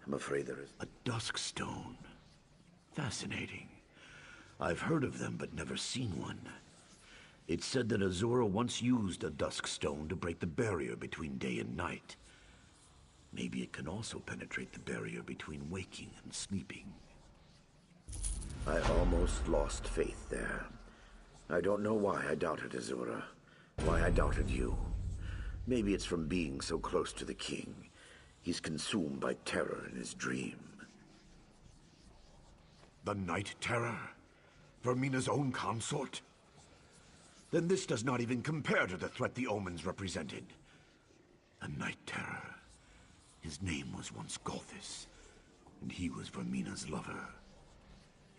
I'm afraid there is. A dusk stone. Fascinating. I've heard of them, but never seen one. It's said that Azura once used a dusk stone to break the barrier between day and night. Maybe it can also penetrate the barrier between waking and sleeping. I almost lost faith there. I don't know why I doubted Azura. Why I doubted you. Maybe it's from being so close to the king. He's consumed by terror in his dream. The Night Terror? Vermina's own consort? Then this does not even compare to the threat the omens represented. The Night Terror. His name was once Golthus, and he was Vermina's lover.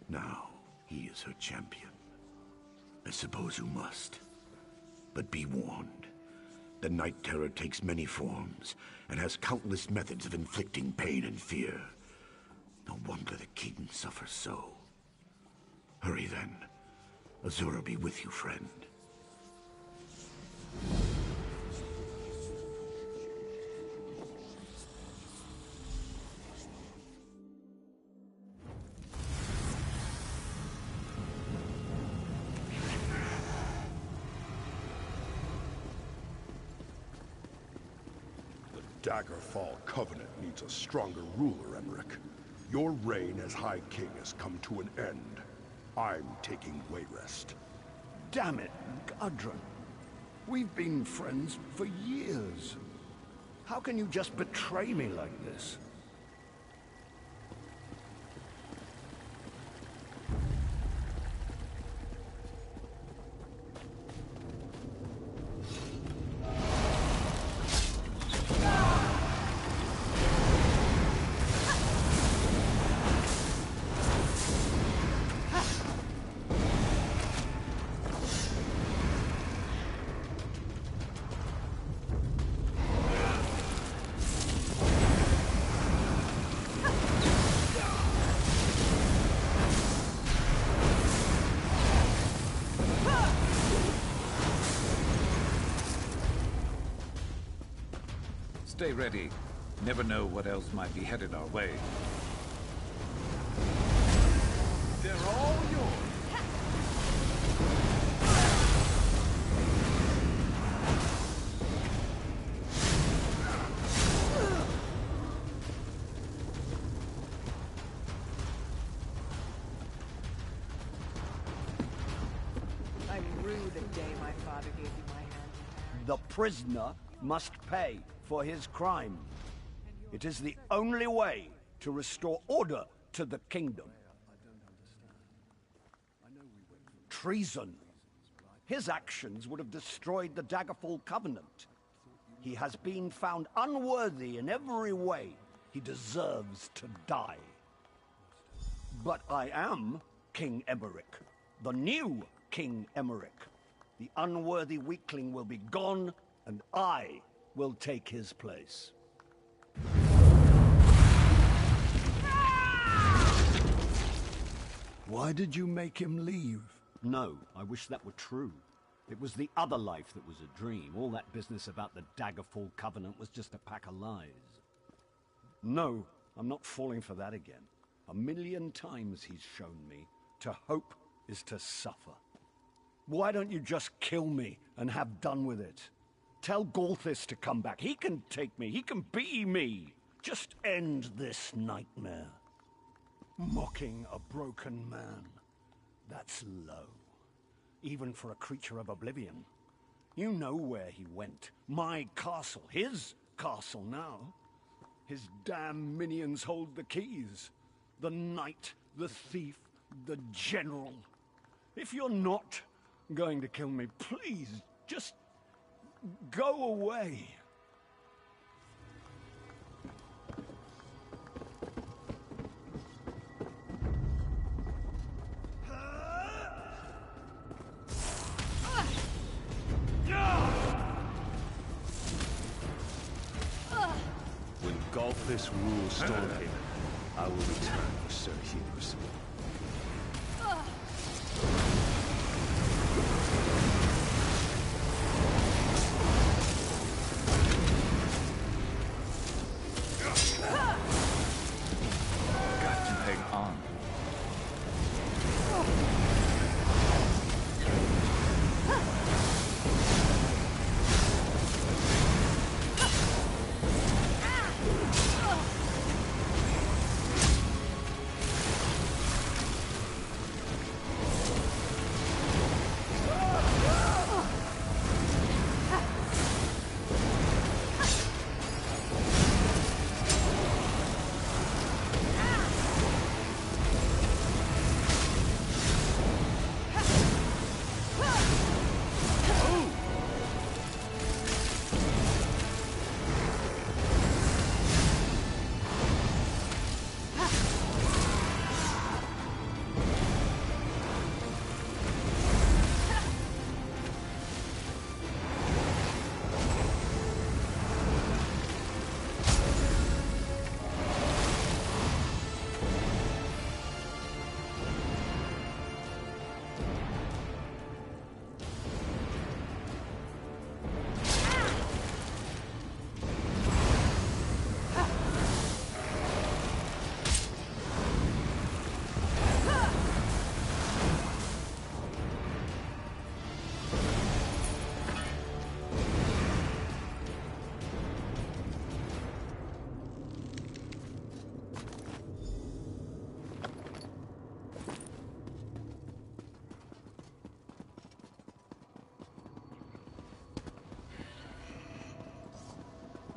Now, he is her champion. I suppose you must. But be warned. The Night Terror takes many forms, and has countless methods of inflicting pain and fear. No wonder the king suffers so. Hurry then. Azura be with you, friend. Daggerfall Covenant needs a stronger ruler, Emmerich. Your reign as High King has come to an end. I'm taking Wayrest. Damn it, Gudrun. We've been friends for years. How can you just betray me like this? Stay ready. Never know what else might be headed our way. They're all yours. I'm rude the day my father gave you my hand. The prisoner must pay for his crime. It is the only way to restore order to the kingdom. Treason. His actions would have destroyed the Daggerfall Covenant. He has been found unworthy in every way. He deserves to die. But I am King Emmerich, the new King Emmerich. The unworthy weakling will be gone, and I will take his place. Why did you make him leave? No, I wish that were true. It was the other life that was a dream. All that business about the Daggerfall Covenant was just a pack of lies. No, I'm not falling for that again. 1,000,000 times he's shown me, to hope is to suffer. Why don't you just kill me and have done with it? Tell Golthus to come back. He can take me. He can be me. Just end this nightmare. Mocking a broken man. That's low. Even for a creature of oblivion. You know where he went. My castle. His castle now. His damn minions hold the keys. The knight, the thief, the general. If you're not going to kill me, please, just go away. When Golthus rules Stormhaven, I will return for Sir Hughes.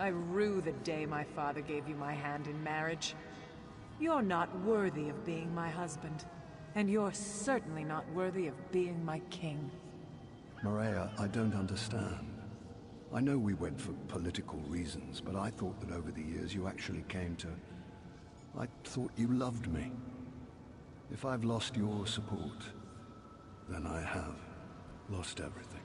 I rue the day my father gave you my hand in marriage. You're not worthy of being my husband, and you're certainly not worthy of being my king. Maria, I don't understand. I know we went for political reasons, but I thought that over the years you actually came to... I thought you loved me. If I've lost your support, then I have lost everything.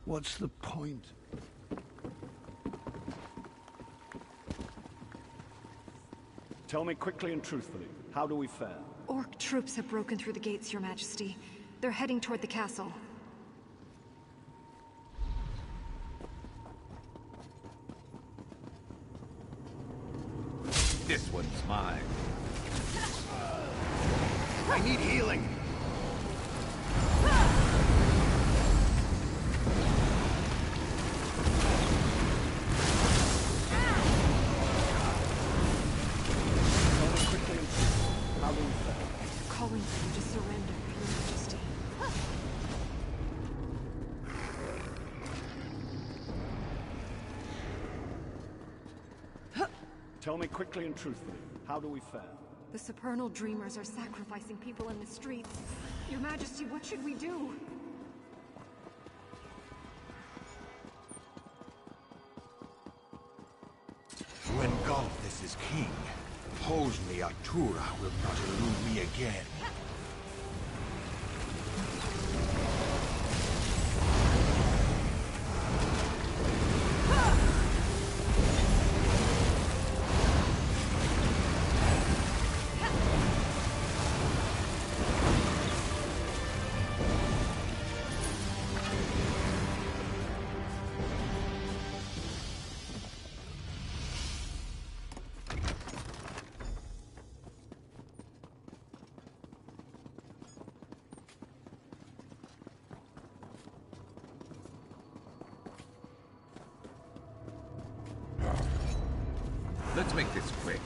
What's the point? Tell me quickly and truthfully, how do we fare? Orc troops have broken through the gates, Your Majesty. They're heading toward the castle. This one's mine. I need healing. Calling for you to surrender, Your Majesty. Tell me quickly and truthfully, how do we fare? The supernal dreamers are sacrificing people in the streets. Your Majesty, what should we do? When Golthus is king, Hosni Atura will not elude me again. Let's make this quick.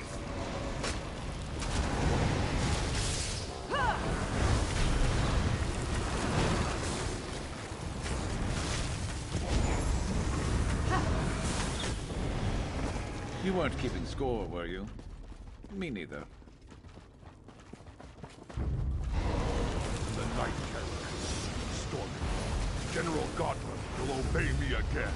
You weren't keeping score, were you? Me neither. The Night Terror. Storming. General Godwin will obey me again.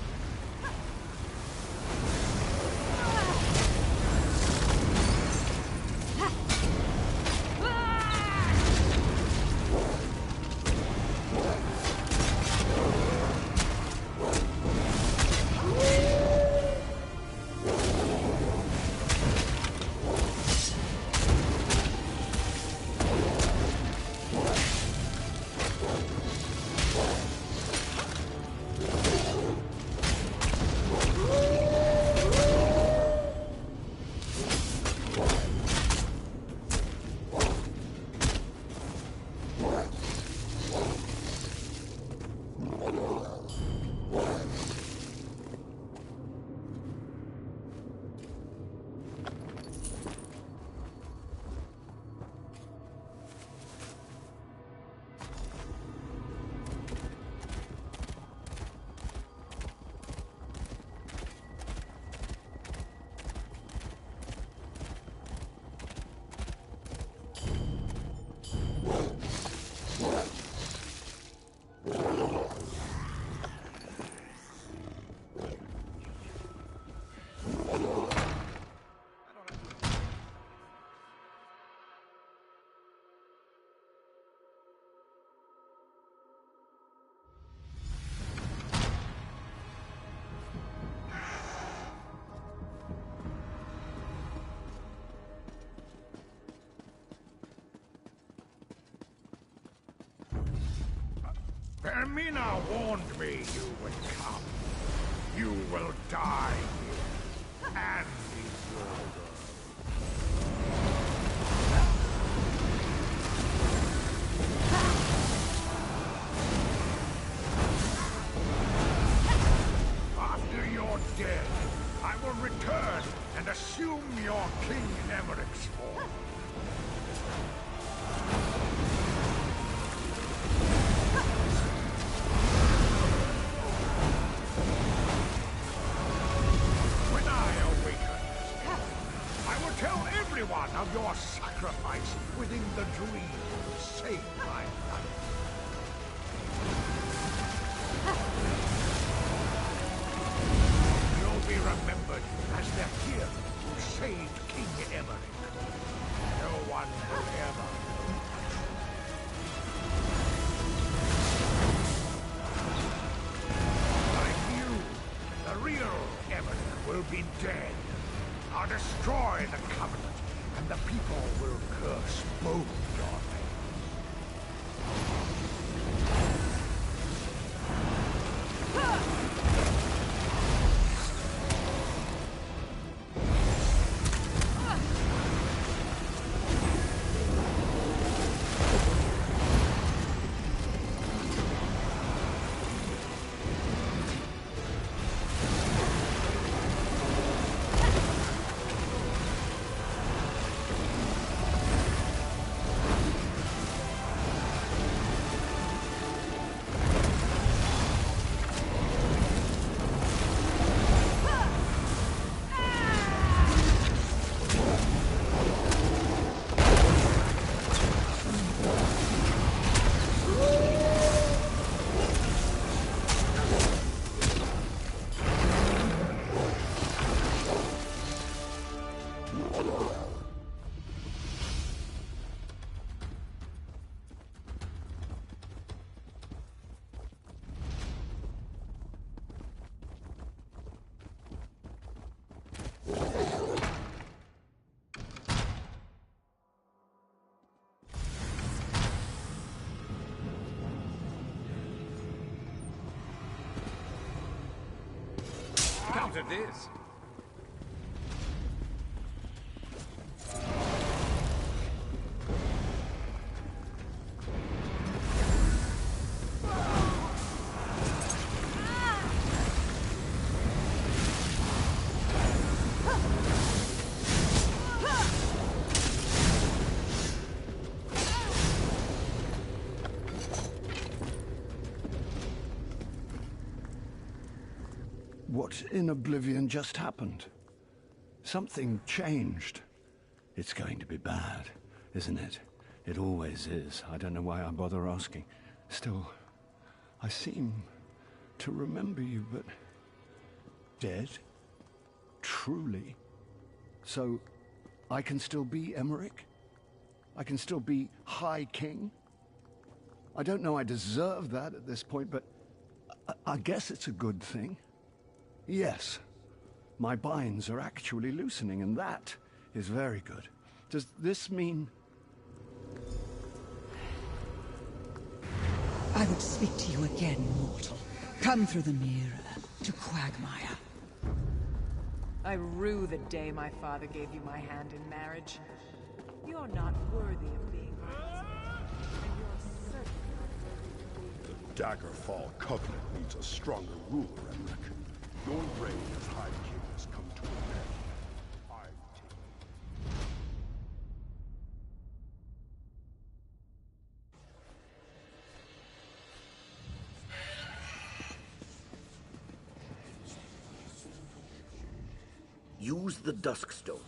Hermina warned me you would come. You will die here, and Isolde. After you're dead, I will return and assume your King Emmerich's form. sacrifice within the dream saved my life. You'll be remembered as the hero who saved King Emmerich. No one will ever. Like you, the real Emmerich will be dead. I'll destroy the Covenant, and the people will curse both your Counter this. What in oblivion just happened? Something changed. It's going to be bad, isn't it? It always is. I don't know why I bother asking. Still, I seem to remember you, but... dead? Truly? So, I can still be Emmerich? I can still be High King? I don't know I deserve that at this point, but I guess it's a good thing. Yes, my binds are actually loosening, and that is very good. Does this mean... I would speak to you again, mortal. Come through the mirror to Quagmire. I rue the day my father gave you my hand in marriage. You're not worthy of being my husband, and you're certainly not The Daggerfall Covenant needs a stronger ruler, Emmerich. Your reign as High King has come to an end. I'm taking... Use the Duskstone.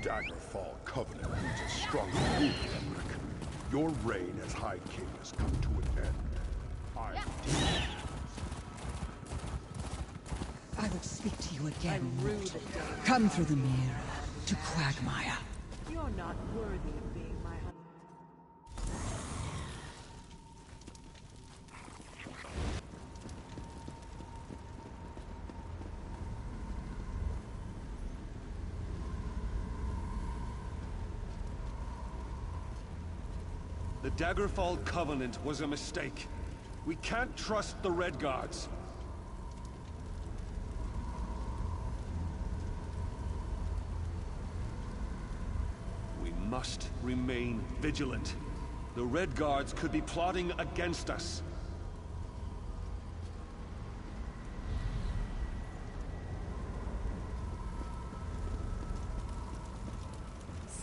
Daggerfall Covenant needs a stronger ruler, Emmerich. Your reign as High King has come to an end. I'm taking... I would speak to you I again, rue mortal. the day. Come through the mirror to Quagmire. You're not worthy of being my husband. The Daggerfall Covenant was a mistake. We can't trust the Red Guards. We must remain vigilant. The Red Guards could be plotting against us.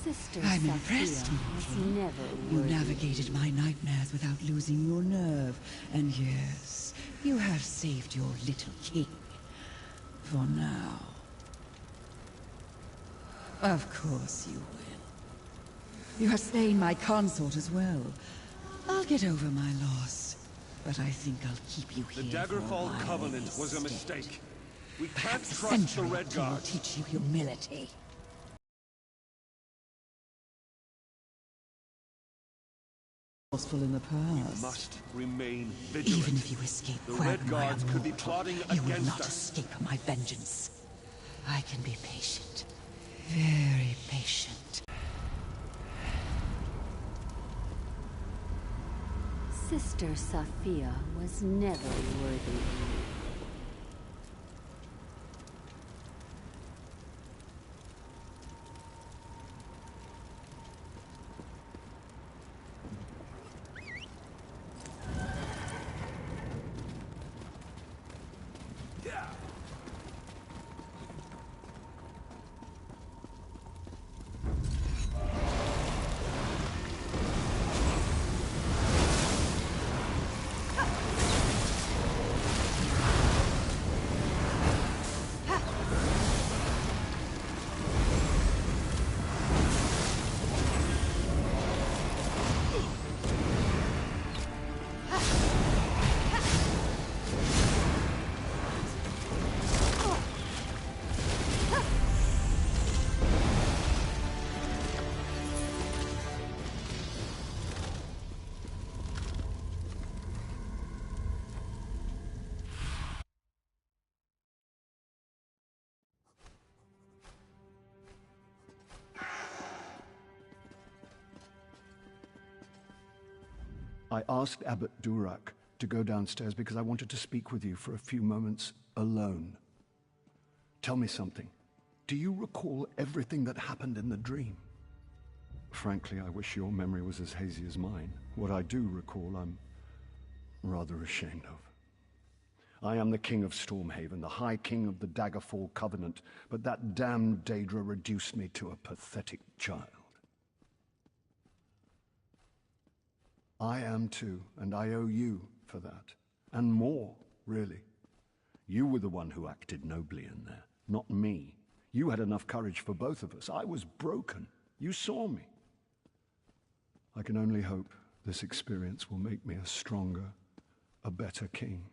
Sister I'm impressed, Mortal. You navigated my nightmares without losing your nerve. And yes, you have saved your little king. For now. Of course you will. You have slain my consort as well. I'll get over my loss. But I think I'll keep you here. The Daggerfall Covenant was a mistake. We can't trust the Red Guards. Will teach you humility. In the past. We must remain vigilant. Even if you escape the Red Guards could be plotting you against will not us. Escape my vengeance. I can be patient. Very patient. Sister Safia was never worthy. I asked Abbot Durak to go downstairs because I wanted to speak with you for a few moments alone. Tell me something. Do you recall everything that happened in the dream? Frankly, I wish your memory was as hazy as mine. What I do recall, I'm rather ashamed of. I am the King of Stormhaven, the High King of the Daggerfall Covenant, but that damned Daedra reduced me to a pathetic child. I am too, and I owe you for that. And more, really. You were the one who acted nobly in there, not me. You had enough courage for both of us. I was broken. You saw me. I can only hope this experience will make me a stronger, a better king.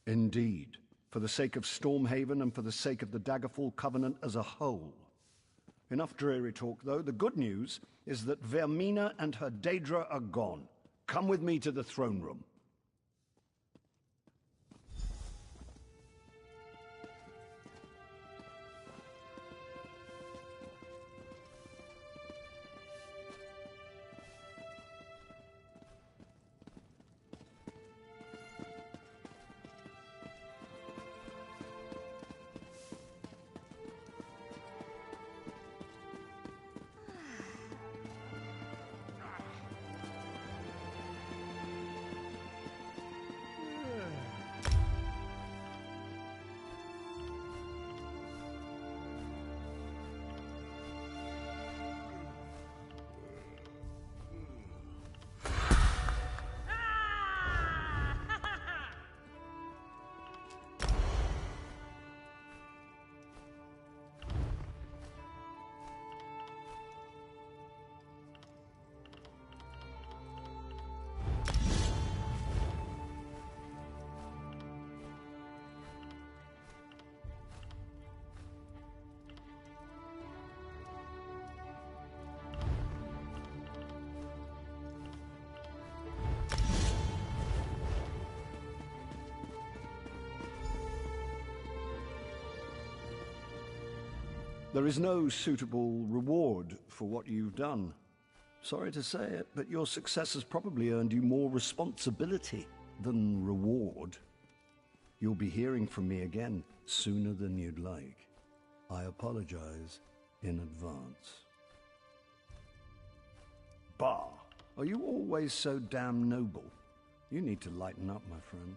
Indeed, for the sake of Stormhaven and for the sake of the Daggerfall Covenant as a whole. Enough dreary talk, though. The good news is that Vermina and her Daedra are gone. Come with me to the throne room. There is no suitable reward for what you've done. Sorry to say it, but your success has probably earned you more responsibility than reward. You'll be hearing from me again sooner than you'd like. I apologize in advance. Bah! Are you always so damn noble? You need to lighten up, my friend.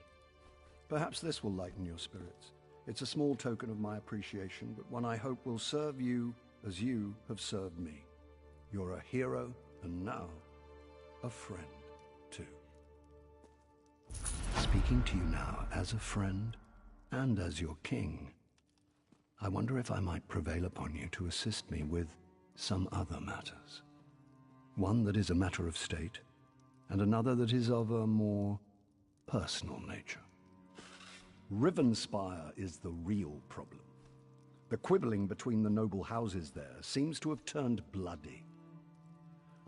Perhaps this will lighten your spirits. It's a small token of my appreciation, but one I hope will serve you as you have served me. You're a hero, and now, a friend, too. Speaking to you now as a friend, and as your king, I wonder if I might prevail upon you to assist me with some other matters. One that is a matter of state, and another that is of a more personal nature. Rivenspire is the real problem. The quibbling between the noble houses there seems to have turned bloody.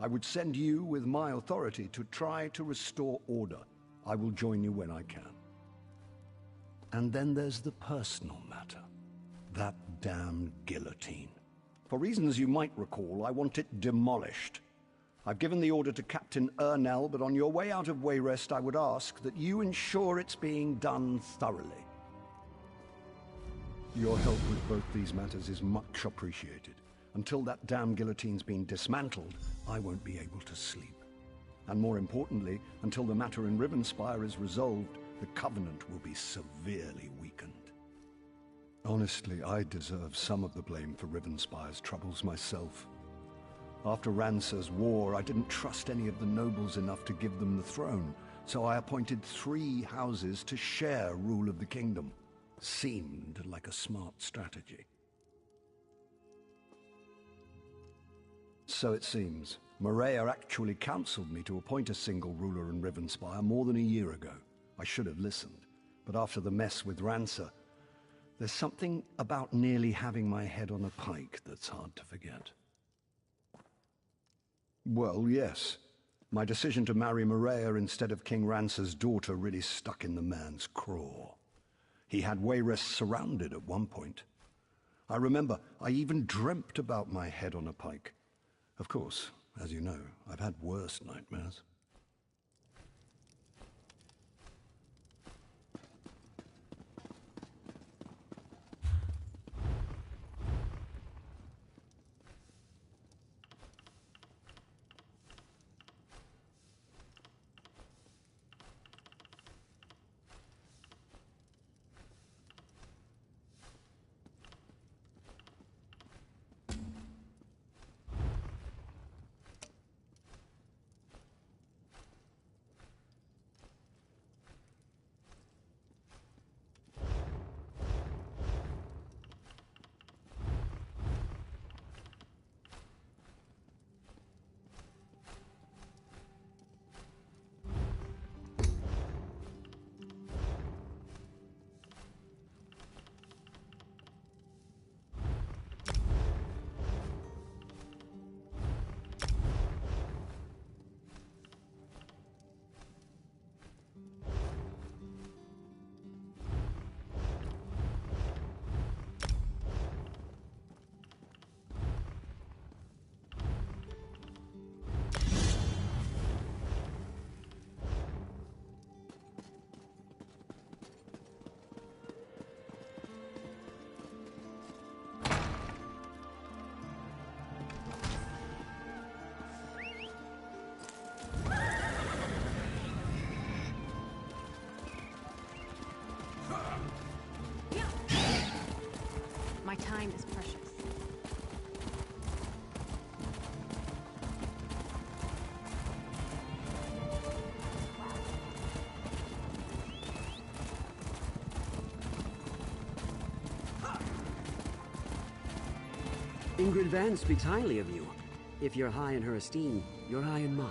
I would send you with my authority to try to restore order. I will join you when I can. And then there's the personal matter. That damn guillotine. For reasons you might recall, I want it demolished. I've given the order to Captain Ernell, but on your way out of Wayrest, I would ask that you ensure it's being done thoroughly. Your help with both these matters is much appreciated. Until that damn guillotine's been dismantled, I won't be able to sleep. And more importantly, until the matter in Rivenspire is resolved, the Covenant will be severely weakened. Honestly, I deserve some of the blame for Rivenspire's troubles myself. After Rancer's war, I didn't trust any of the nobles enough to give them the throne, so I appointed 3 houses to share rule of the kingdom. Seemed like a smart strategy. So it seems. Maria actually counseled me to appoint a single ruler in Rivenspire more than a year ago. I should have listened, but after the mess with Rancer, there's something about nearly having my head on a pike that's hard to forget. Well, yes. My decision to marry Maria instead of King Rancer's daughter really stuck in the man's craw. He had Wayrest surrounded at one point. I remember I even dreamt about my head on a pike. Of course, as you know, I've had worse nightmares. My time is precious. Ingrid Van speaks highly of you. If you're high in her esteem, you're high in mine.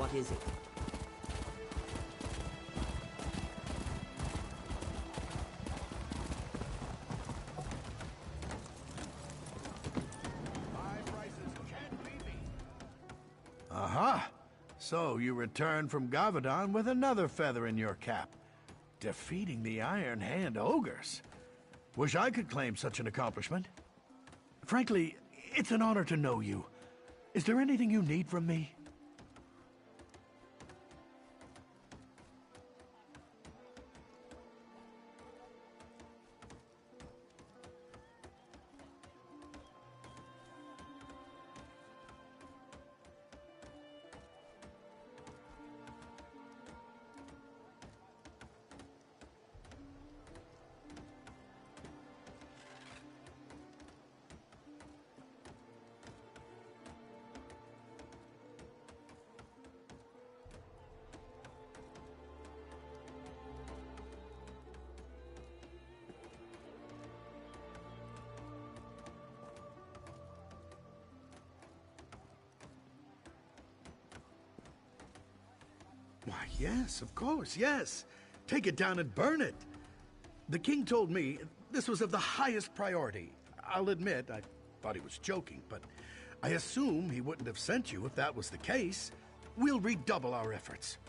What is it? Aha! So you return from Gavadon with another feather in your cap. Defeating the Iron Hand ogres. Wish I could claim such an accomplishment. Frankly, it's an honor to know you. Is there anything you need from me? Why, yes, of course, yes. Take it down and burn it. The king told me this was of the highest priority. I'll admit, I thought he was joking, but I assume he wouldn't have sent you if that was the case. We'll redouble our efforts.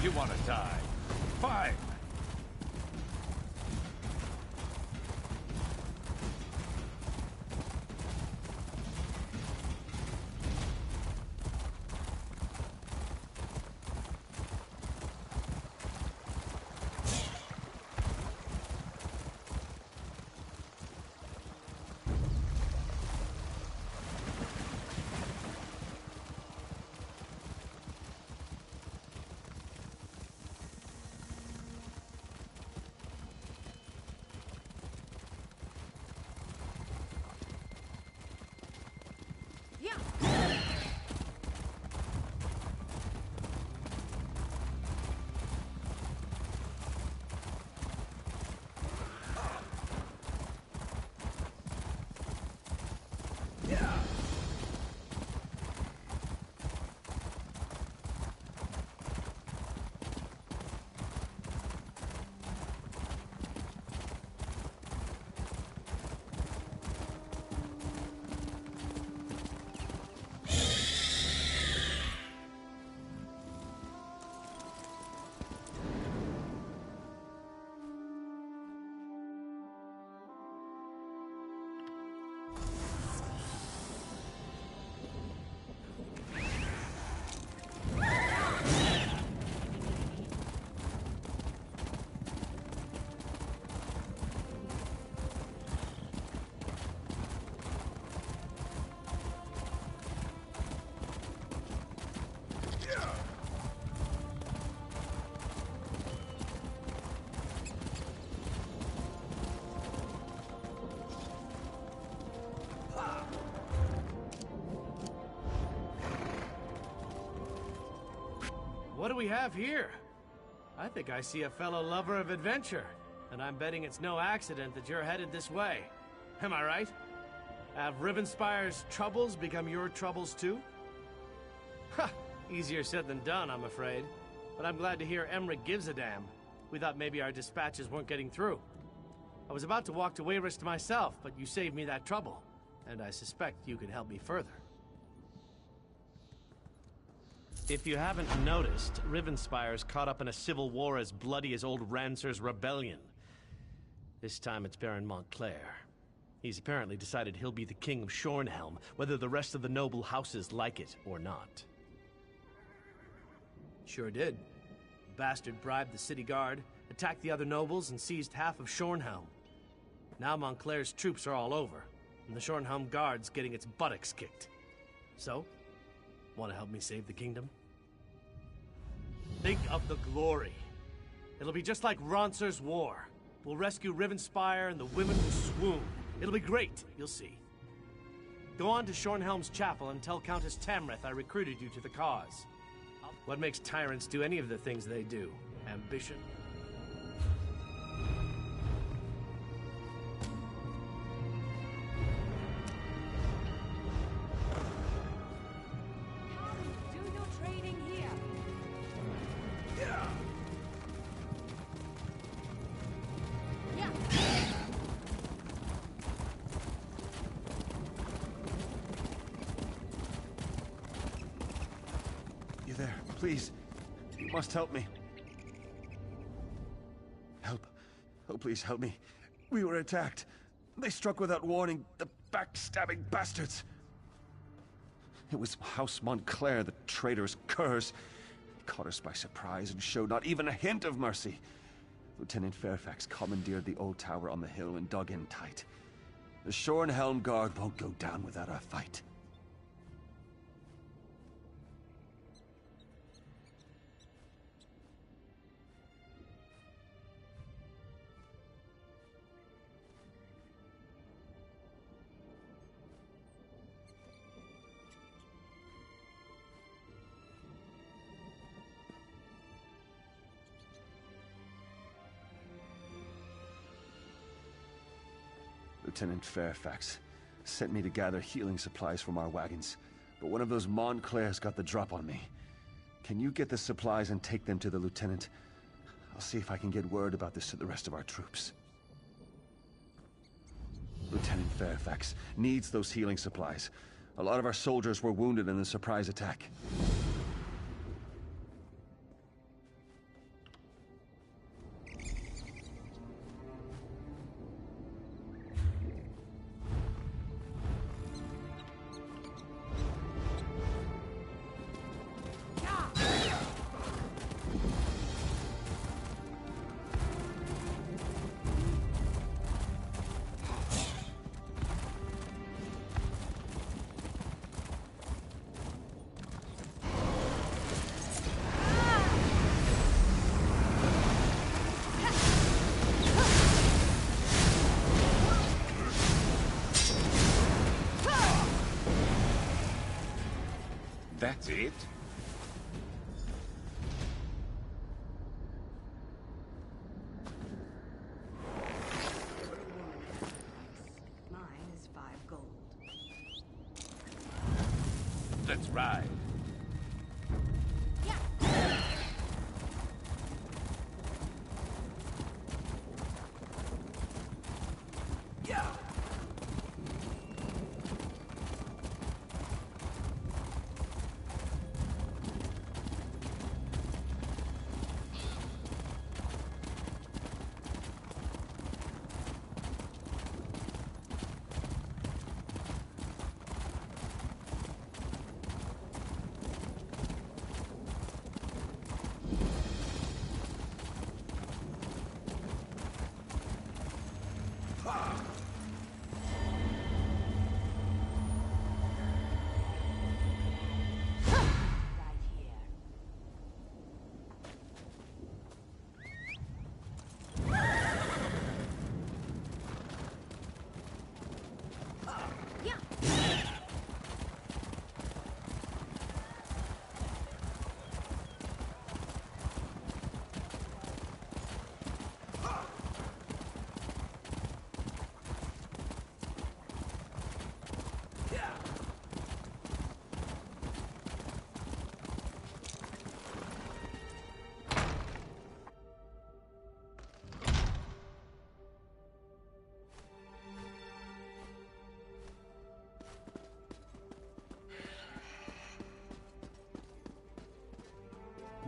You want to die? Fine. what do we have here? I think I see a fellow lover of adventure, and I'm betting it's no accident that you're headed this way. Am I right? Have Rivenspire's troubles become your troubles too? Ha! Easier said than done, I'm afraid. But I'm glad to hear Emmerich gives a damn. We thought maybe our dispatches weren't getting through. I was about to walk to Wayrest myself, but you saved me that trouble. And I suspect you can help me further. If you haven't noticed, Rivenspire's caught up in a civil war as bloody as old Rancer's rebellion. This time it's Baron Montclair. He's apparently decided he'll be the king of Shornhelm, whether the rest of the noble houses like it or not. Sure did. The bastard bribed the city guard, attacked the other nobles, and seized half of Shornhelm. Now Montclair's troops are all over, and the Shornhelm guard's getting its buttocks kicked. So, want to help me save the kingdom? Think of the glory. It'll be just like Rancer's war. We'll rescue Rivenspire and the women will swoon. It'll be great, you'll see. Go on to Shornhelm's chapel and tell Countess Tamrith I recruited you to the cause. What makes tyrants do any of the things they do? Ambition? Please, you must help me. Help. Oh, please help me. We were attacked. They struck without warning, the backstabbing bastards. It was House Montclair, the traitor's curse. He caught us by surprise and showed not even a hint of mercy. Lieutenant Fairfax commandeered the old tower on the hill and dug in tight. The Shornhelm Guard won't go down without a fight. Lieutenant Fairfax sent me to gather healing supplies from our wagons, but one of those Montclairs got the drop on me. Can you get the supplies and take them to the lieutenant? I'll see if I can get word about this to the rest of our troops. Lieutenant Fairfax needs those healing supplies. A lot of our soldiers were wounded in the surprise attack. That's it? Mine is 5 gold. Let's ride.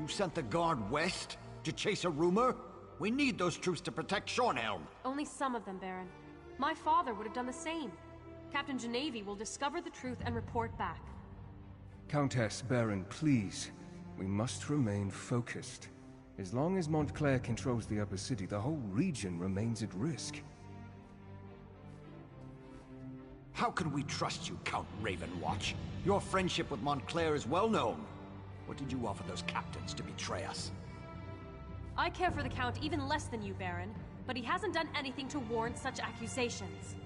You sent the guard west? To chase a rumor? We need those troops to protect Shornhelm. Only some of them, Baron. My father would have done the same. Captain Genevi will discover the truth and report back. Countess, Baron, please. We must remain focused. As long as Montclair controls the upper city, the whole region remains at risk. How can we trust you, Count Ravenwatch? Your friendship with Montclair is well known. What did you offer those captains to betray us? I care for the Count even less than you, Baron, but he hasn't done anything to warrant such accusations.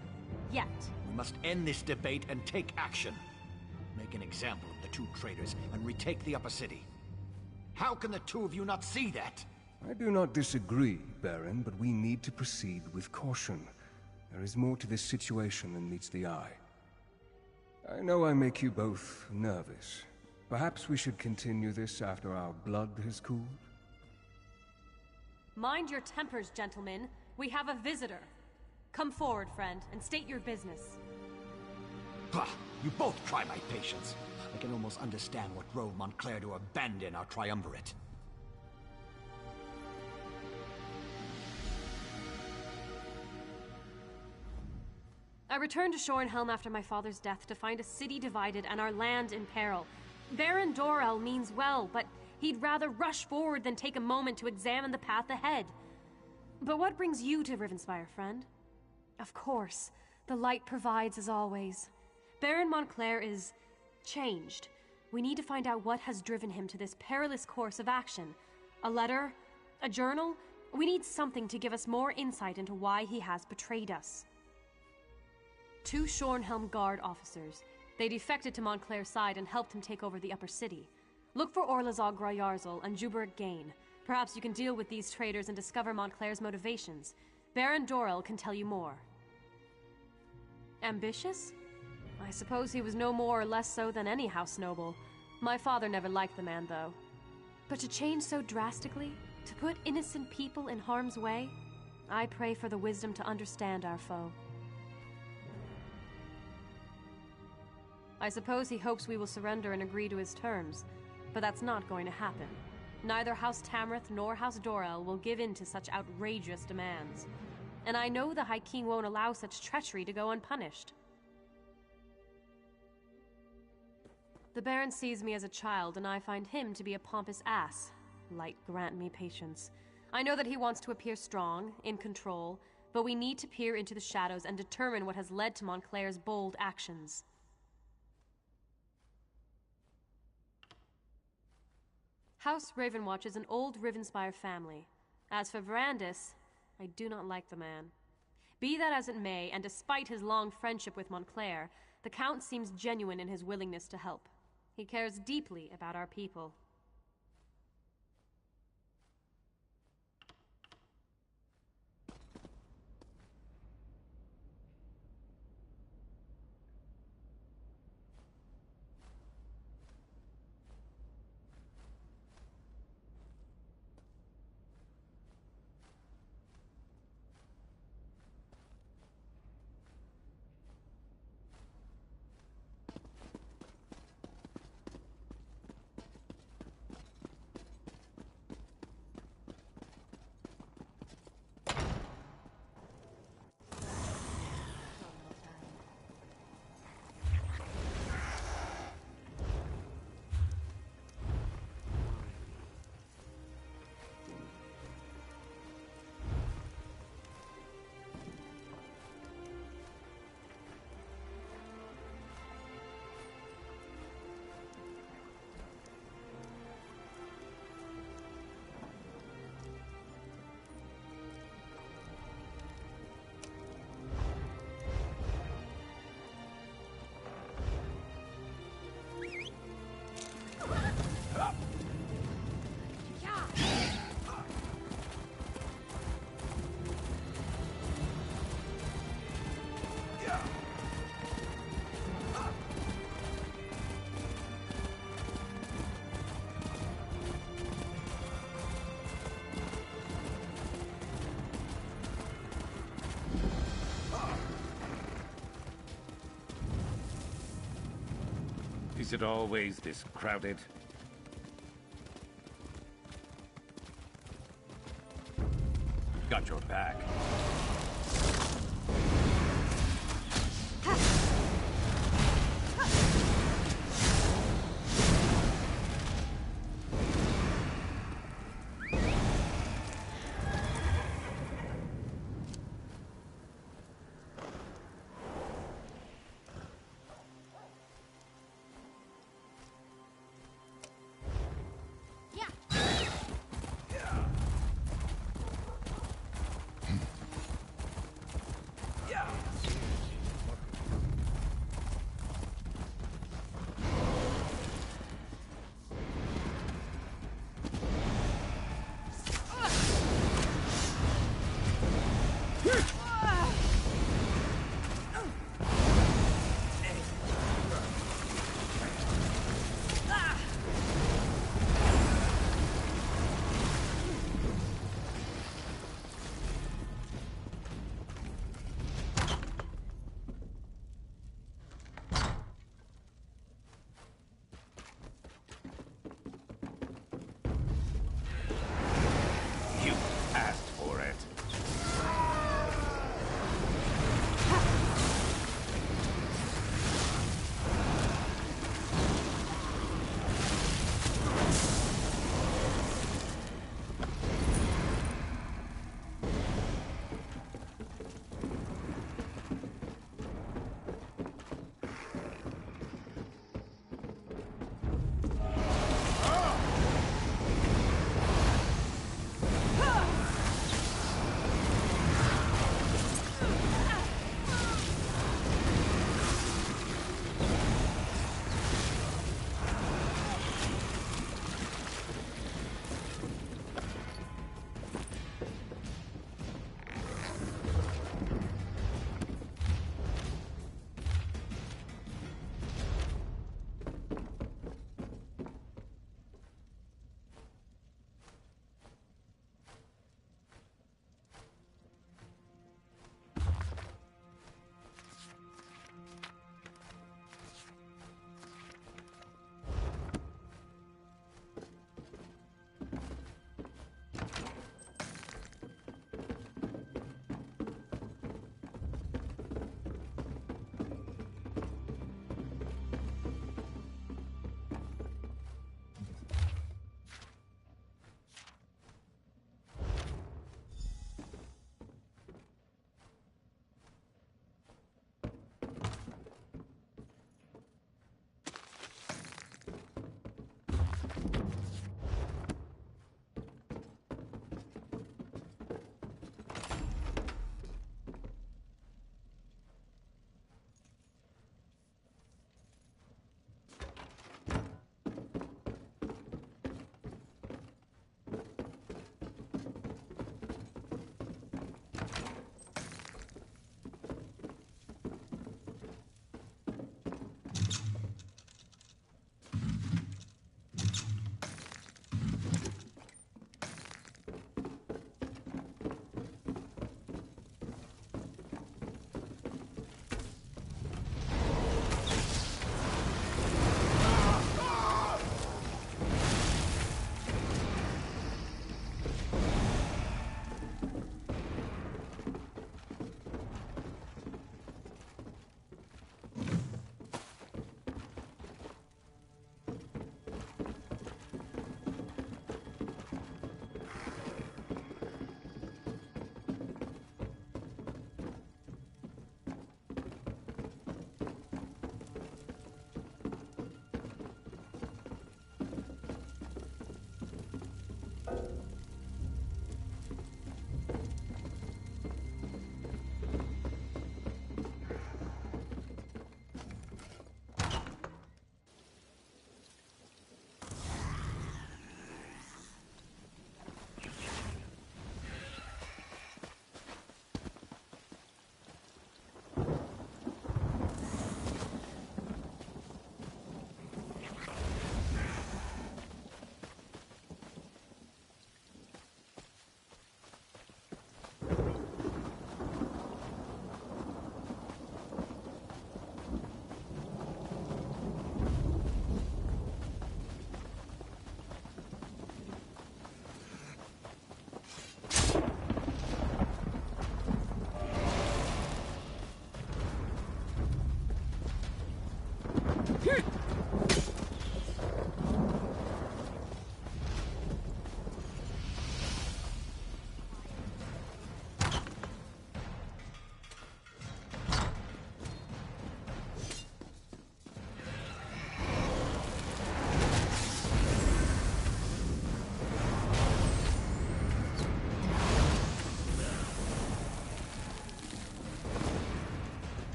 Yet. We must end this debate and take action. Make an example of the two traitors and retake the upper city. How can the two of you not see that? I do not disagree, Baron, but we need to proceed with caution. There is more to this situation than meets the eye. I know I make you both nervous. Perhaps we should continue this after our blood has cooled? Mind your tempers, gentlemen. We have a visitor. Come forward, friend, and state your business. Bah! You both try my patience. I can almost understand what drove Montclair to abandon our triumvirate. I returned to Shornhelm after my father's death to find a city divided and our land in peril. Baron Dorell means well, but he'd rather rush forward than take a moment to examine the path ahead. But what brings you to Rivenspire, friend? Of course, the light provides as always. Baron Montclair is changed. We need to find out what has driven him to this perilous course of action. A letter? A journal? We need something to give us more insight into why he has betrayed us. 2 Shornhelm Guard officers. They defected to Montclair's side and helped him take over the upper city. Look for Orlazog Grayarzal and Juberik Gain. Perhaps you can deal with these traitors and discover Montclair's motivations. Baron Dorell can tell you more. Ambitious? I suppose he was no more or less so than any house noble. My father never liked the man, though. But to change so drastically? To put innocent people in harm's way? I pray for the wisdom to understand our foe. I suppose he hopes we will surrender and agree to his terms, but that's not going to happen. Neither House Tamrith nor House Dorell will give in to such outrageous demands. And I know the High King won't allow such treachery to go unpunished. The Baron sees me as a child, and I find him to be a pompous ass. Light grant me patience. I know that he wants to appear strong, in control, but we need to peer into the shadows and determine what has led to Montclair's bold actions. House Ravenwatch is an old Rivenspire family. As for Verandis, I do not like the man. Be that as it may, and despite his long friendship with Montclair, the Count seems genuine in his willingness to help. He cares deeply about our people. Is it always this crowded?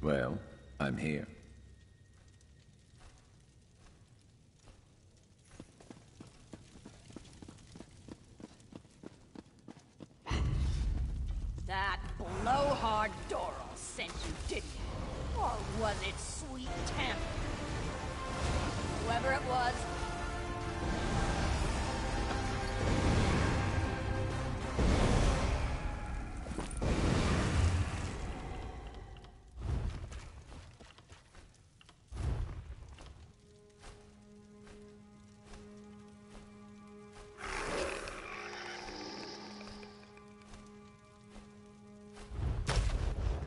Well, I'm here. That blowhard Doral sent you, didn't it? Or was it Sweet Temp? Whoever it was.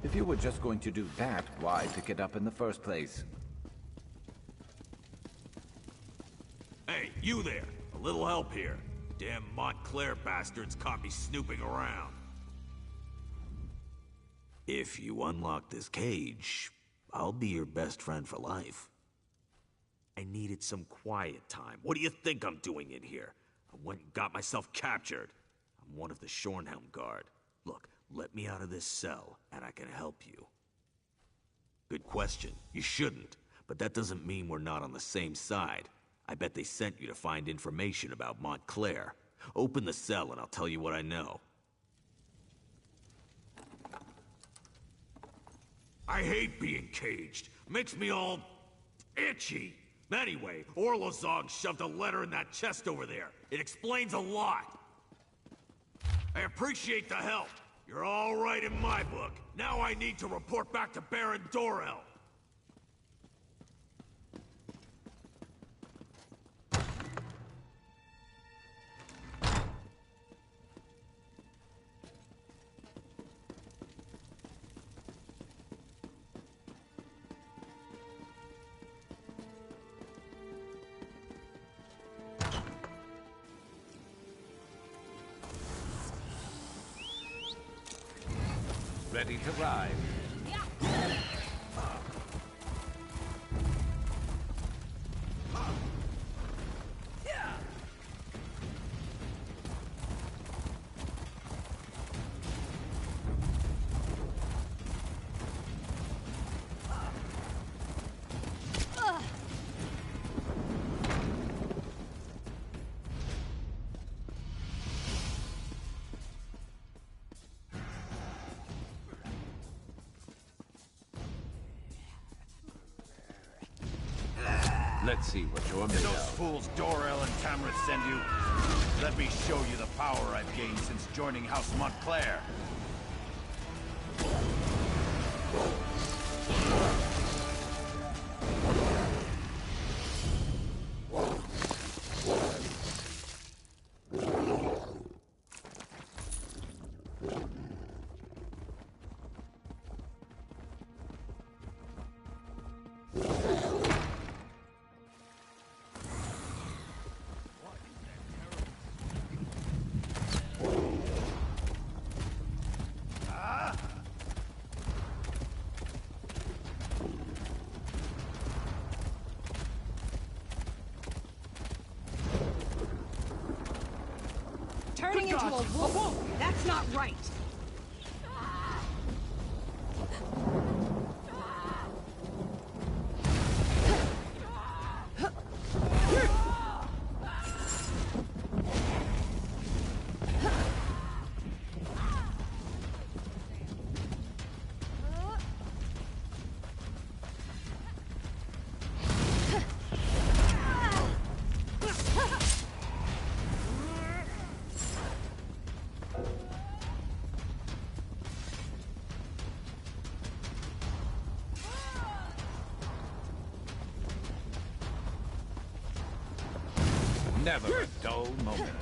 If you were just going to do that, why pick it up in the first place? Hey, you there! A little help here. Damn Montclair bastards caught me snooping around. If you unlock this cage, I'll be your best friend for life. I needed some quiet time. What do you think I'm doing in here? I went and got myself captured. I'm one of the Shornhelm Guard. Look, let me out of this cell, and I can help you. Good question. You shouldn't. But that doesn't mean we're not on the same side. I bet they sent you to find information about Montclair. Open the cell and I'll tell you what I know. I hate being caged. Makes me all itchy. Anyway, Orlozog shoved a letter in that chest over there. It explains a lot. I appreciate the help. You're all right in my book. Now I need to report back to Baron Dorel. Ready to ride. Let's see what you're made Did those of. fools Dorel and Tamrith send you? Let me show you the power I've gained since joining House Montclair. turning into a wolf. That's not right. Never a dull moment.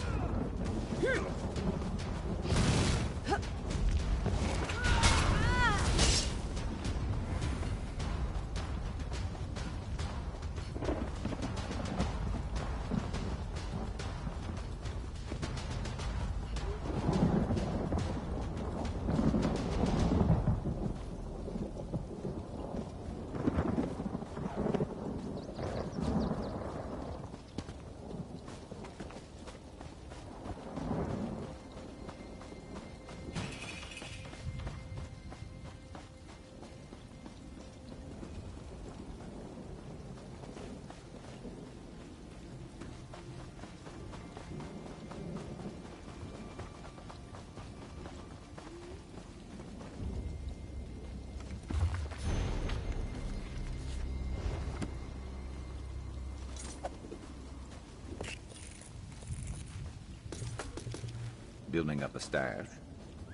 Building up a stash.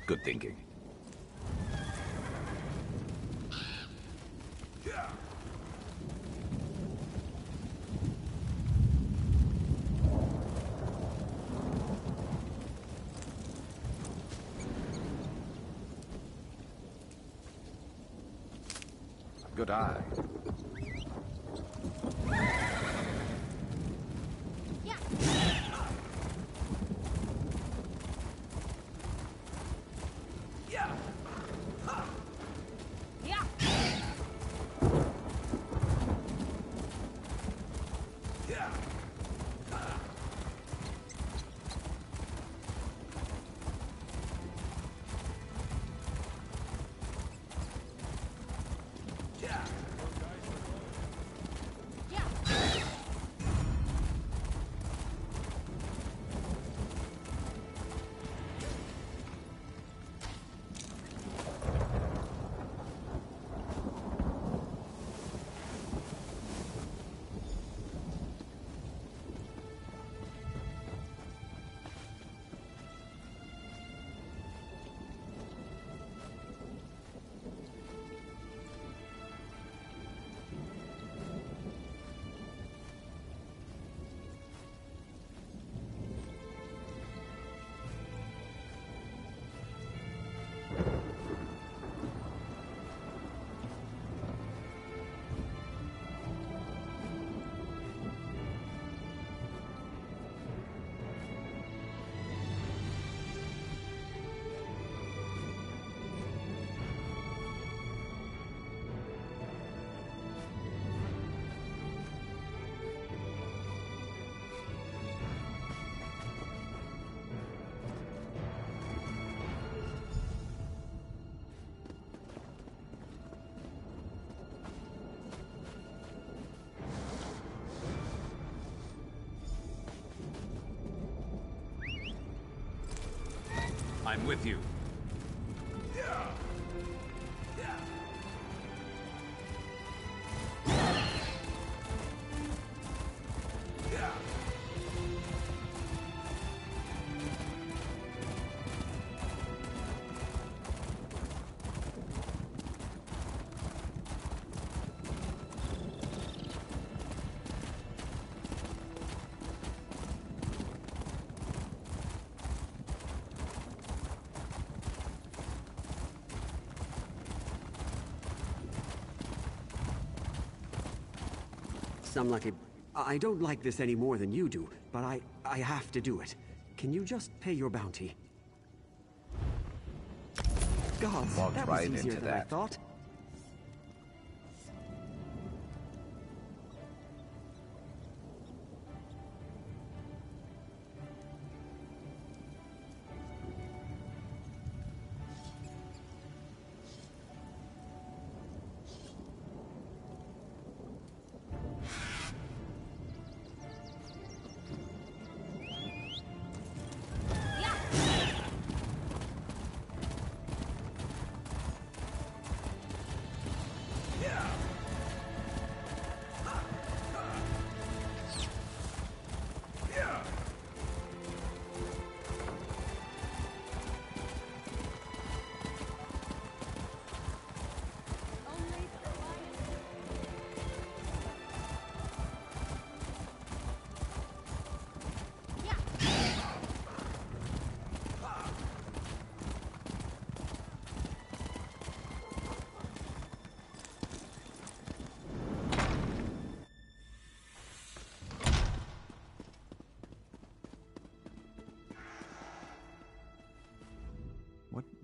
Good thinking. Good eye. I'm with you. Some lucky. I don't like this any more than you do, but I have to do it. Can you just pay your bounty? Gods, Walked that right was easier into than I that. thought.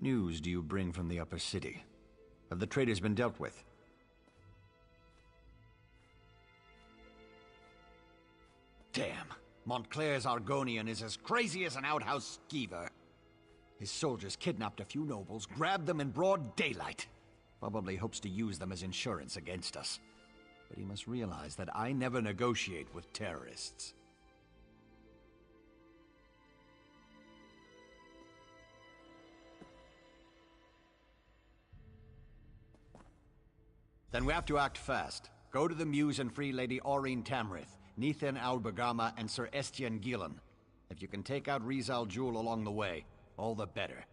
news do you bring from the upper city? Have the traitors been dealt with? Damn. Montclair's Argonian is as crazy as an outhouse skeever. His soldiers kidnapped a few nobles, grabbed them in broad daylight. Probably hopes to use them as insurance against us. But he must realize that I never negotiate with terrorists. Then we have to act fast. Go to the Muse and free Lady Aurene Tamrith, Nethan Albergama, and Sir Estienne Gillen. If you can take out Rizal Jewel along the way, all the better.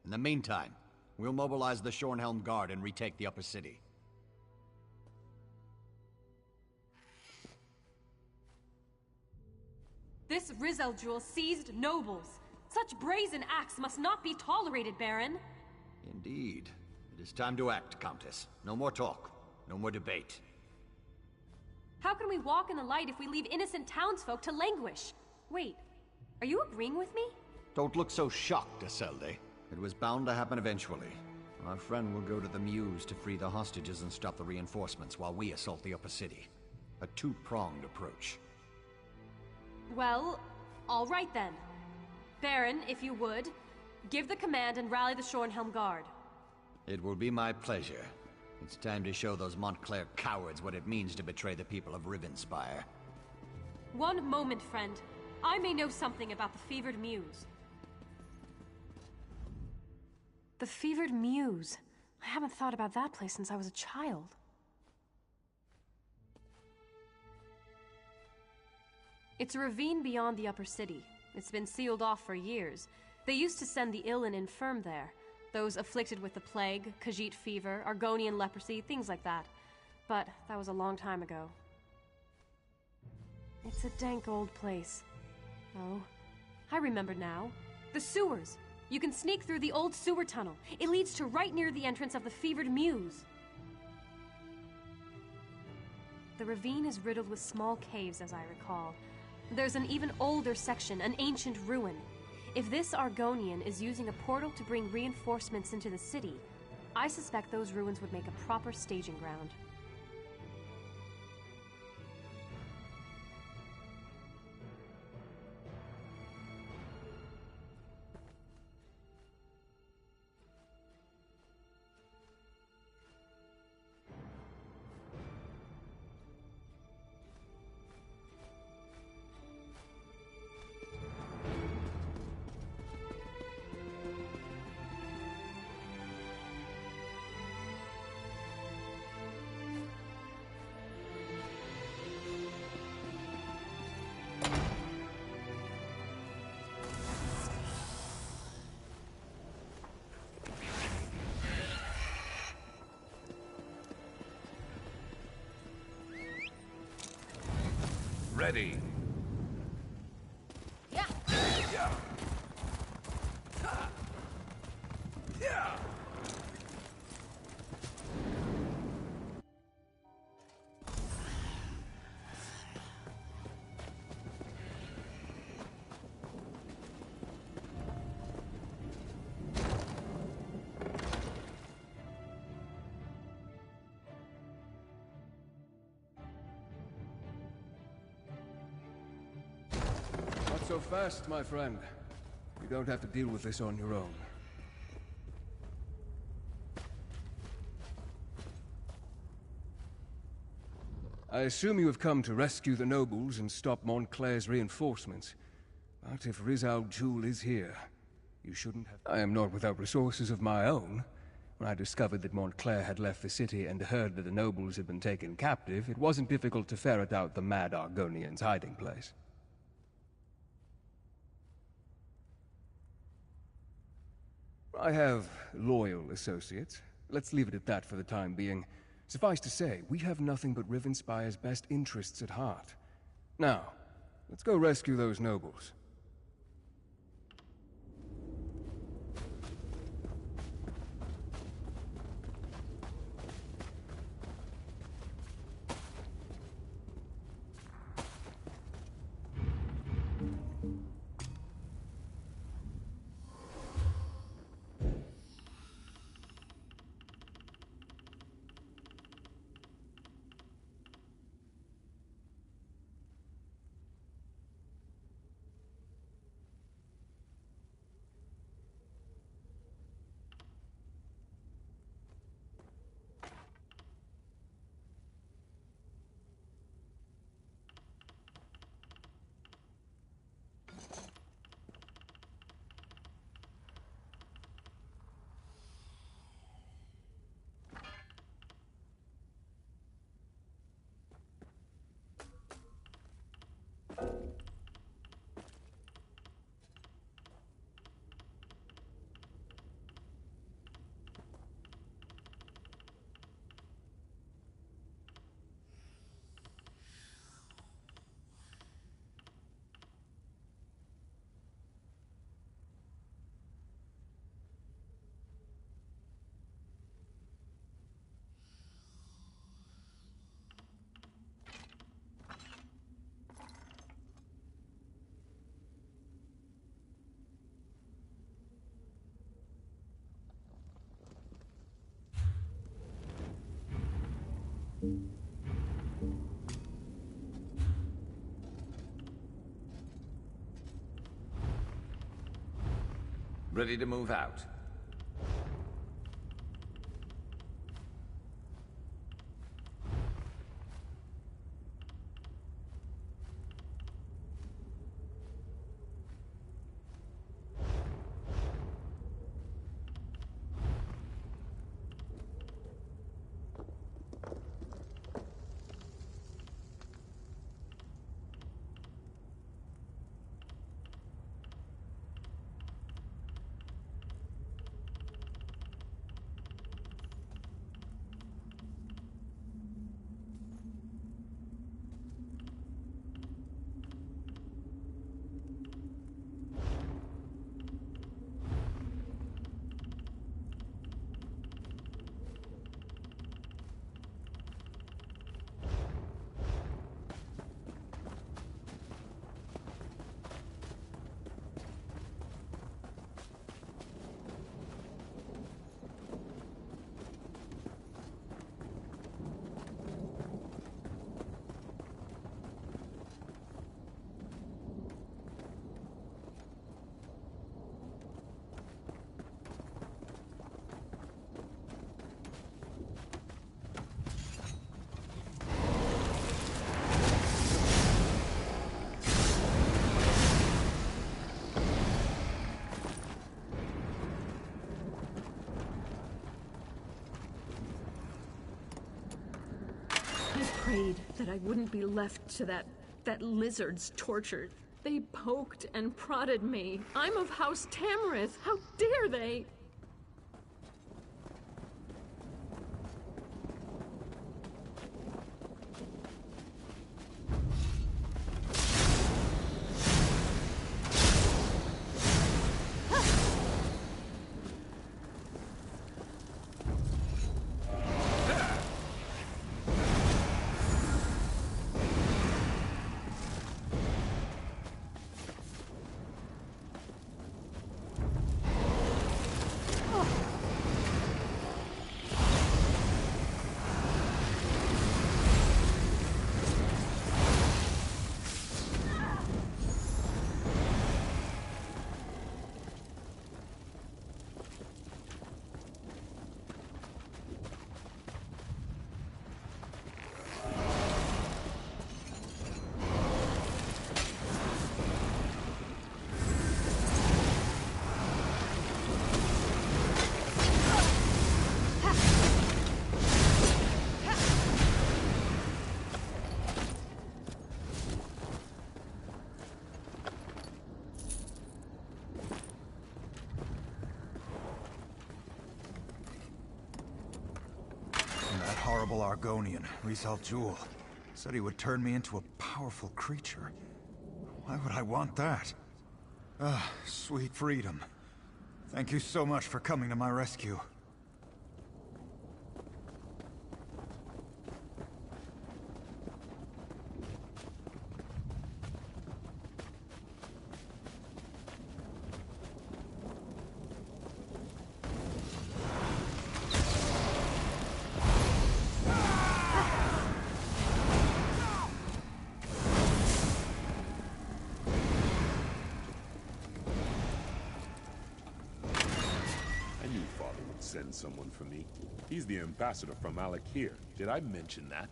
In the meantime, we'll mobilize the Shornhelm Guard and retake the upper city. This Rizal Jewel seized nobles. Such brazen acts must not be tolerated, Baron. Indeed. It is time to act, Countess. No more talk. No more debate. How can we walk in the light if we leave innocent townsfolk to languish? Wait, are you agreeing with me? Don't look so shocked, Isolde. It was bound to happen eventually. Our friend will go to the Muse to free the hostages and stop the reinforcements while we assault the upper city. A two-pronged approach. Well, all right then. Baron, if you would, give the command and rally the Shornhelm Guard. It will be my pleasure. It's time to show those Montclair cowards what it means to betray the people of Rivenspire. One moment, friend. I may know something about the Fevered Muse. The Fevered Muse. I haven't thought about that place since I was a child. It's a ravine beyond the upper city. It's been sealed off for years. They used to send the ill and infirm there. Those afflicted with the plague, Khajiit fever, Argonian leprosy, things like that. But that was a long time ago. It's a dank old place. Oh, I remember now. The sewers! You can sneak through the old sewer tunnel. It leads to right near the entrance of the Fevered Muse. The ravine is riddled with small caves, as I recall. There's an even older section, an ancient ruin. If this Argonian is using a portal to bring reinforcements into the city, I suspect those ruins would make a proper staging ground. Ready. Yeah. Yeah. Yeah. Not so fast, my friend. You don't have to deal with this on your own. I assume you have come to rescue the nobles and stop Montclair's reinforcements. But if Rizal Jewel is here, you shouldn't have... I am not without resources of my own. When I discovered that Montclair had left the city and heard that the nobles had been taken captive, it wasn't difficult to ferret out the mad Argonian's hiding place. I have loyal associates. Let's leave it at that for the time being. Suffice to say, we have nothing but Rivenspire's best interests at heart. Now, let's go rescue those nobles. Ready to move out? Prayed that I wouldn't be left to that lizard's torture. They poked and prodded me. I'm of House Tamrith. How dare they? Horrible Argonian, Rizal Jewel, said he would turn me into a powerful creature. Why would I want that? Ah, sweet freedom. Thank you so much for coming to my rescue. Send someone for me. He's the ambassador from Alec here. Did I mention that?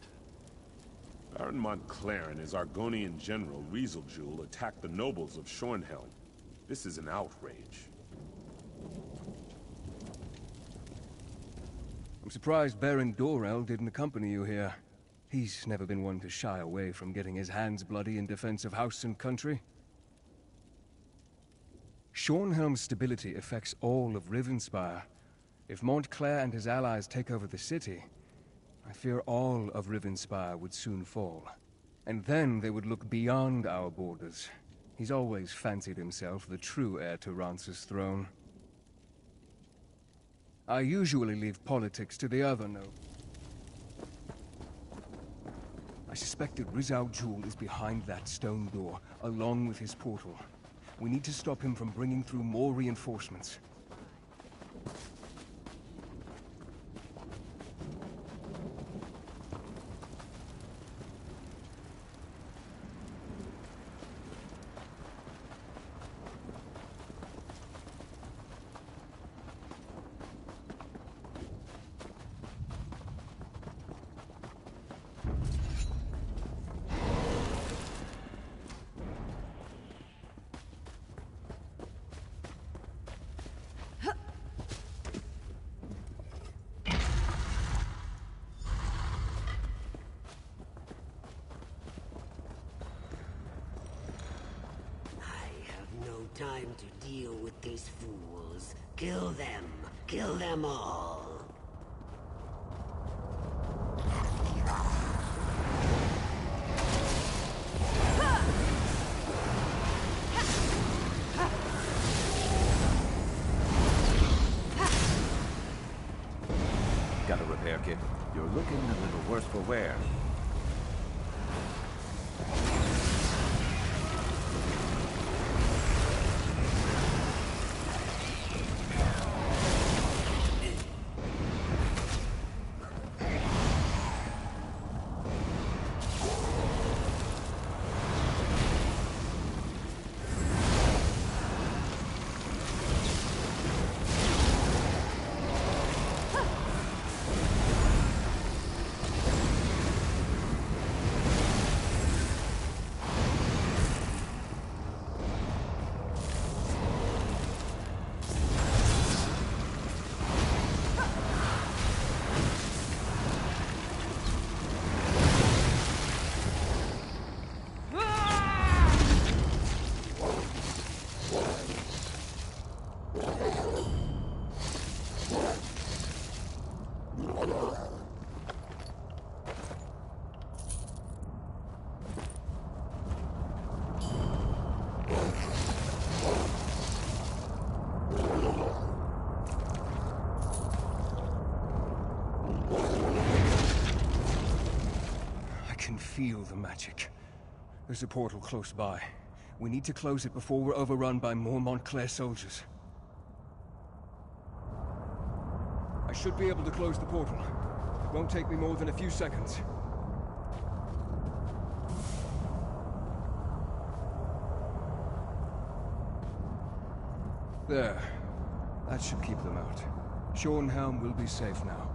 Baron Montclair and his Argonian general, Rizal attacked the nobles of Shornhelm. This is an outrage. I'm surprised Baron Dorel didn't accompany you here. He's never been one to shy away from getting his hands bloody in defense of house and country. Shornhelm's stability affects all of Rivenspire. If Montclair and his allies take over the city, I fear all of Rivenspire would soon fall. And then they would look beyond our borders. He's always fancied himself the true heir to Rance's throne. I usually leave politics to the other I suspect that Rizal Jewel is behind that stone door, along with his portal. We need to stop him from bringing through more reinforcements. Time to deal with these fools. Kill them. Kill them all. Got a repair kit? You're looking a little worse for wear. Feel the magic. There's a portal close by. We need to close it before we're overrun by more Montclair soldiers. I should be able to close the portal. It won't take me more than a few seconds. There. That should keep them out. Shornhelm will be safe now.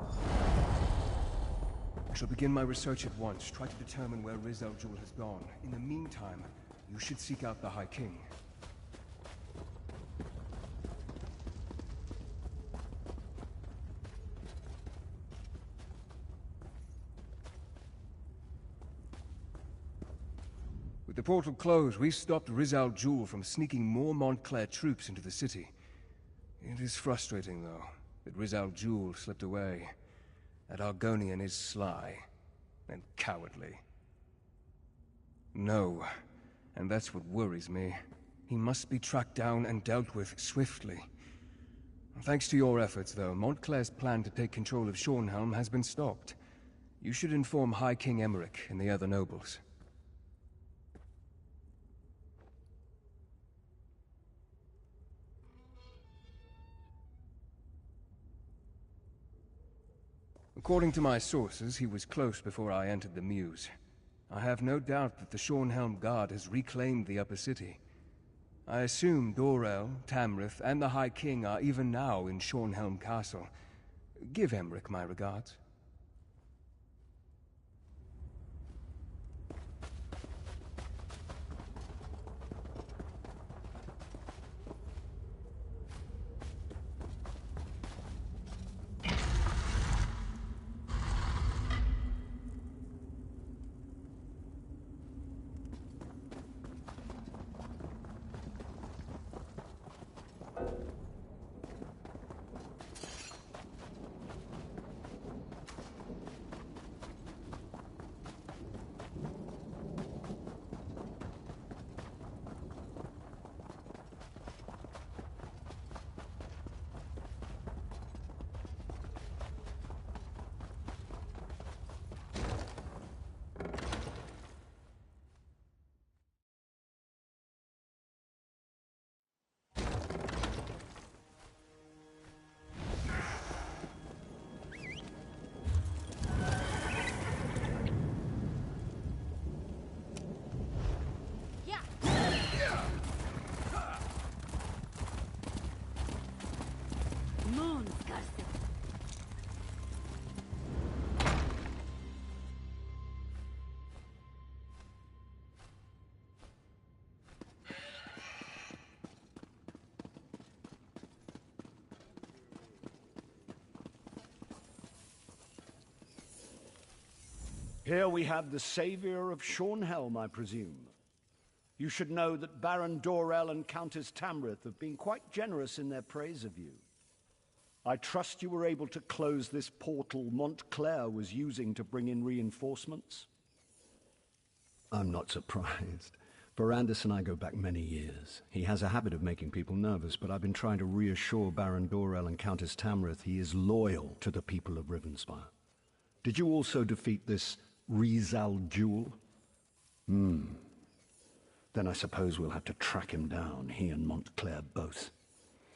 I shall begin my research at once, try to determine where Riz Al Jul has gone. In the meantime, you should seek out the High King. With the portal closed, we stopped Riz Al Jul from sneaking more Montclair troops into the city. It is frustrating, though, that Riz Al Jul slipped away. That Argonian is sly and cowardly. No, and that's what worries me. He must be tracked down and dealt with swiftly. Thanks to your efforts, though, Montclair's plan to take control of Shornhelm has been stopped. You should inform High King Emmerich and the other nobles. According to my sources, he was close before I entered the Mews. I have no doubt that the Shornhelm Guard has reclaimed the upper city. I assume Dorel, Tamrith, and the High King are even now in Shornhelm Castle. Give Emmerich my regards. Here we have the savior of Shornhelm, I presume. You should know that Baron Dorel and Countess Tamrith have been quite generous in their praise of you. I trust you were able to close this portal Montclair was using to bring in reinforcements? I'm not surprised. Verandis and I go back many years. He has a habit of making people nervous, but I've been trying to reassure Baron Dorel and Countess Tamrith he is loyal to the people of Rivenspire. Did you also defeat this Rizal Jewel? Then I suppose we'll have to track him down, he and Montclair both.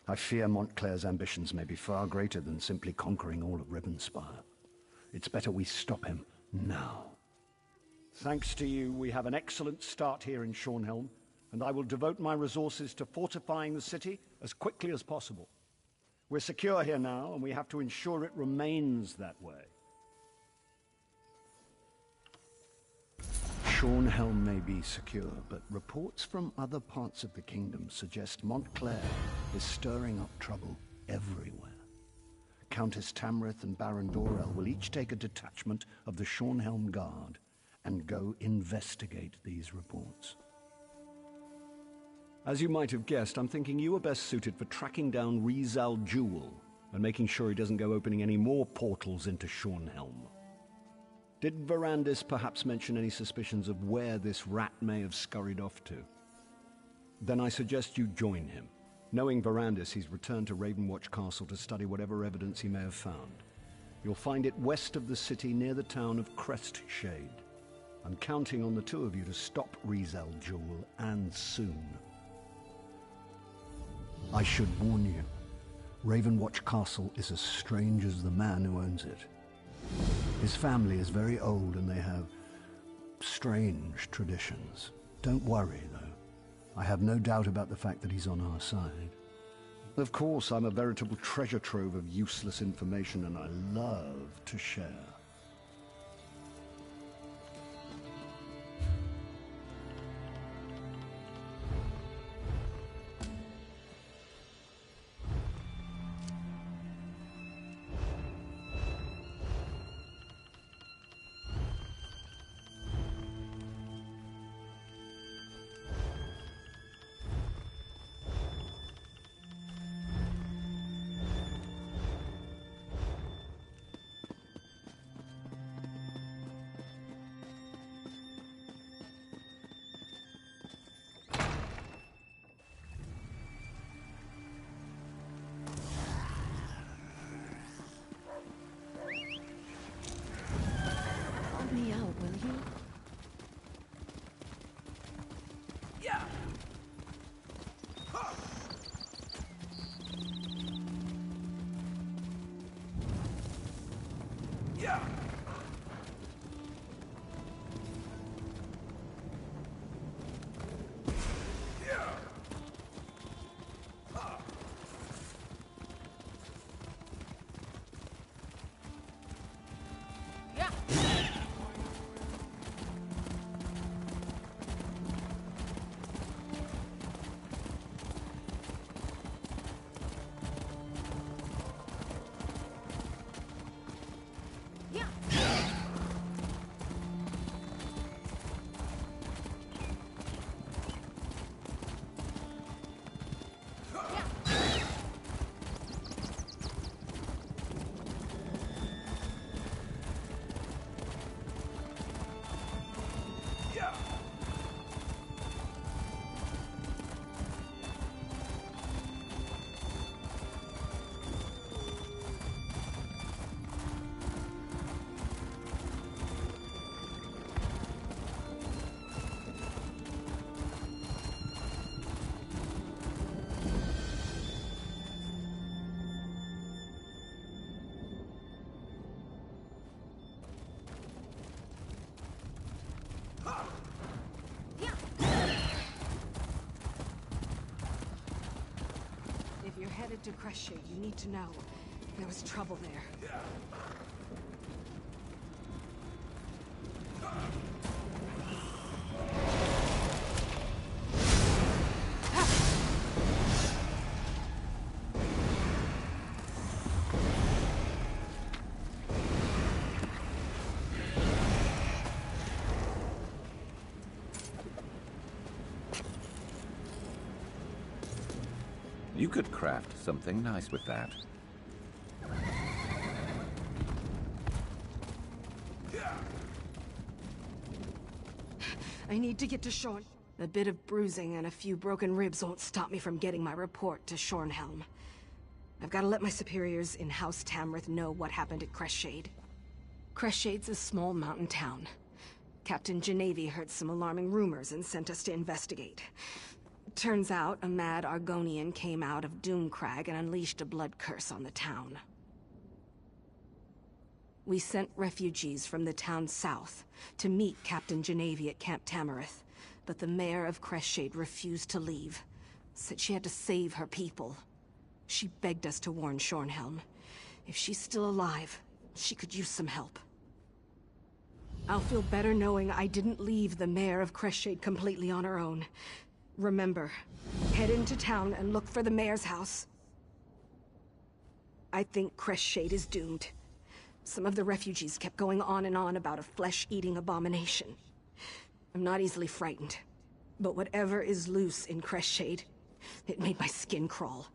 I fear Montclair's ambitions may be far greater than simply conquering all of Rivenspire. It's better we stop him now. Thanks to you, we have an excellent start here in Shornhelm, and I will devote my resources to fortifying the city as quickly as possible. We're secure here now, and we have to ensure it remains that way. Shornhelm may be secure, but reports from other parts of the kingdom suggest Montclair is stirring up trouble everywhere. Countess Tamrith and Baron Dorel will each take a detachment of the Shornhelm Guard and go investigate these reports. As you might have guessed, I'm thinking you are best suited for tracking down Rizal Jewel and making sure he doesn't go opening any more portals into Shornhelm. Did Verandis perhaps mention any suspicions of where this rat may have scurried off to? Then I suggest you join him. Knowing Verandis, he's returned to Ravenwatch Castle to study whatever evidence he may have found. You'll find it west of the city near the town of Crestshade. I'm counting on the two of you to stop Rizal Jewel, and soon. I should warn you, Ravenwatch Castle is as strange as the man who owns it. His family is very old and they have strange traditions. Don't worry, though. I have no doubt about the fact that he's on our side. Of course, I'm a veritable treasure trove of useless information and I love to share. Me out, will you? Yeah. Yeah. If you're headed to Crestshade, you need to know there was trouble there. You could craft something nice with that. I need to get to Shorn. A bit of bruising and a few broken ribs won't stop me from getting my report to Shornhelm. I've got to let my superiors in House Tamrith know what happened at Crestshade. Crestshade's a small mountain town. Captain Navi heard some alarming rumors and sent us to investigate. Turns out a mad Argonian came out of Doomcrag and unleashed a blood curse on the town. We sent refugees from the town south to meet Captain Navi at Camp Tamrith, but the mayor of Crestshade refused to leave. Said she had to save her people. She begged us to warn Shornhelm. If she's still alive, she could use some help. I'll feel better knowing I didn't leave the mayor of Crestshade completely on her own. Remember, head into town and look for the mayor's house. I think Crestshade is doomed. Some of the refugees kept going on and on about a flesh-eating abomination. I'm not easily frightened, but whatever is loose in Crestshade, it made my skin crawl.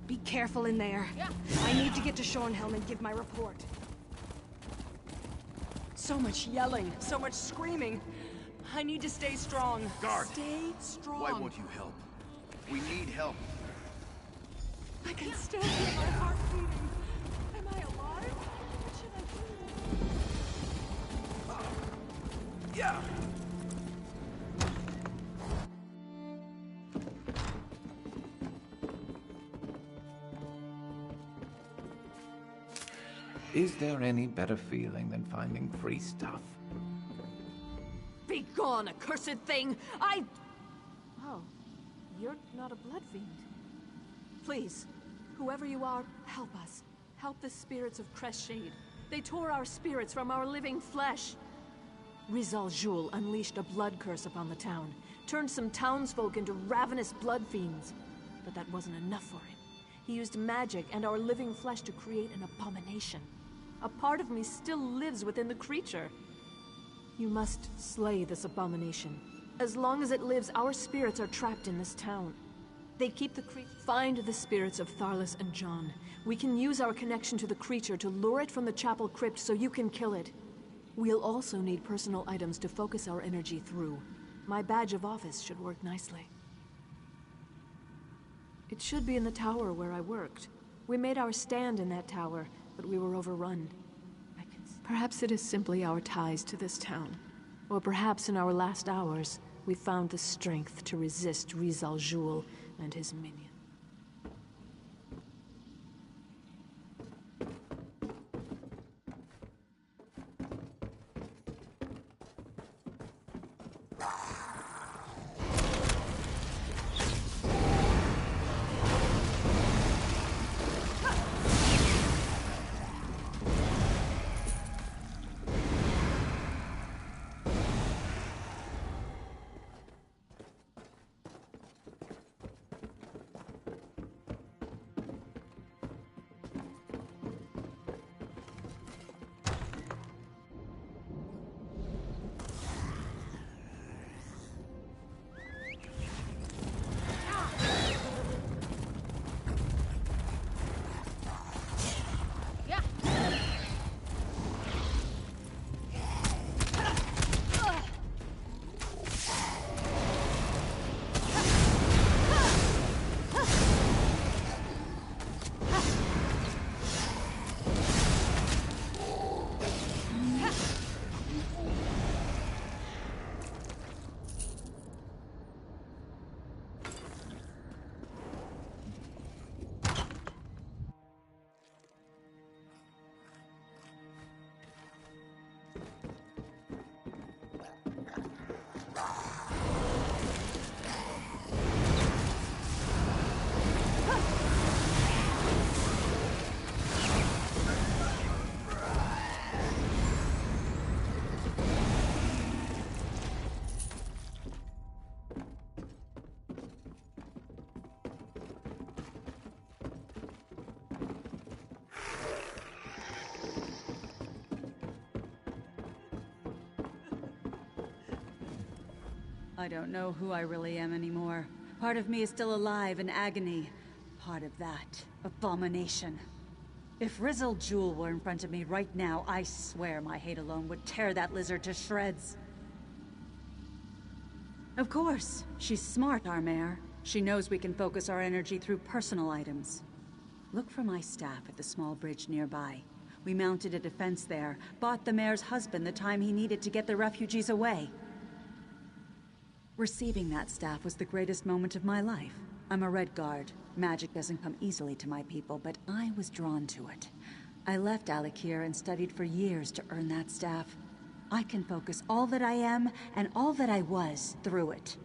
Be careful in there. Yeah. I need to get to Shornhelm and give my report. So much yelling, so much screaming. I need to stay strong. Guard! Stay strong. Why won't you help? We need help. I can still hear my heart beating. Am I alive? What should I do? Yeah! Is there any better feeling than finding free stuff? Be gone, accursed thing! Oh, you're not a blood fiend. Please, whoever you are, help us. Help the spirits of Crestshade. They tore our spirits from our living flesh. Rizal Jul unleashed a blood curse upon the town, turned some townsfolk into ravenous blood fiends. But that wasn't enough for him. He used magic and our living flesh to create an abomination. A part of me still lives within the creature. You must slay this abomination. As long as it lives, our spirits are trapped in this town. They keep the creature. Find the spirits of Tharlas and John. We can use our connection to the creature to lure it from the chapel crypt so you can kill it. We'll also need personal items to focus our energy through. My badge of office should work nicely. It should be in the tower where I worked. We made our stand in that tower, but we were overrun. Perhaps it is simply our ties to this town. Or perhaps in our last hours, we found the strength to resist Rizal Jul and his minions. I don't know who I really am anymore. Part of me is still alive in agony. part of that abomination. If Rizzle Jewel were in front of me right now, I swear my hate alone would tear that lizard to shreds. Of course, she's smart, our mayor. She knows we can focus our energy through personal items. Look for my staff at the small bridge nearby. We mounted a defense there, bought the mayor's husband the time he needed to get the refugees away. Receiving that staff was the greatest moment of my life. I'm a Red Guard. Magic doesn't come easily to my people, but I was drawn to it. I left Alakir and studied for years to earn that staff. I can focus all that I am and all that I was through it.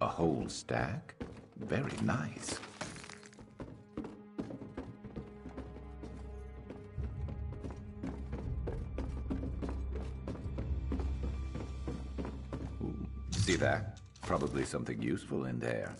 A whole stack? Very nice. Ooh, see that? Probably something useful in there.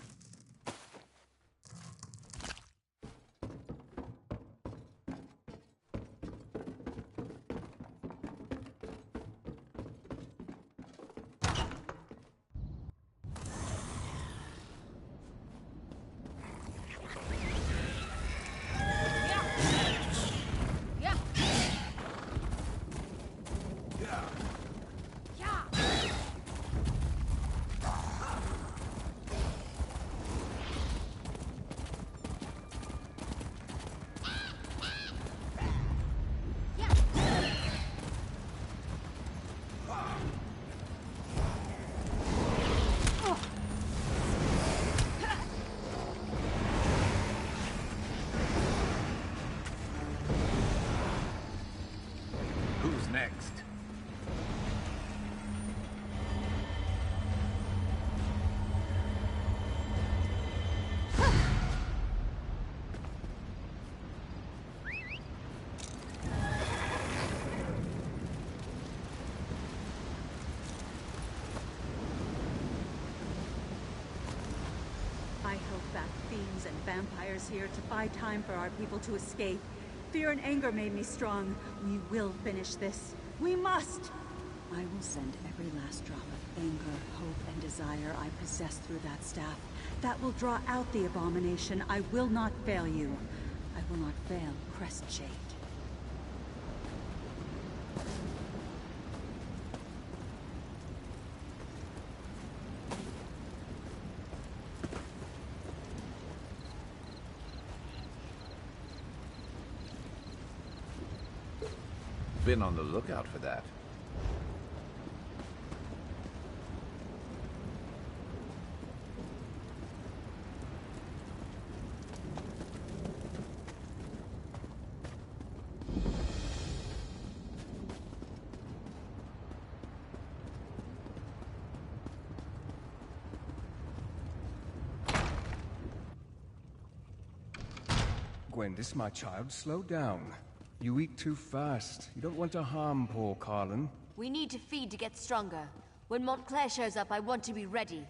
Who's next? I hope that fiends and vampires here to buy time for our people to escape. Fear and anger made me strong. We will finish this. We must! I will send every last drop of anger, hope, and desire I possess through that staff. That will draw out the abomination. I will not fail you. I will not fail Crestshade. Been on the lookout for that. Gwendis, my child, slow down. You eat too fast. You don't want to harm poor Carlin. We need to feed to get stronger. When Montclair shows up, I want to be ready.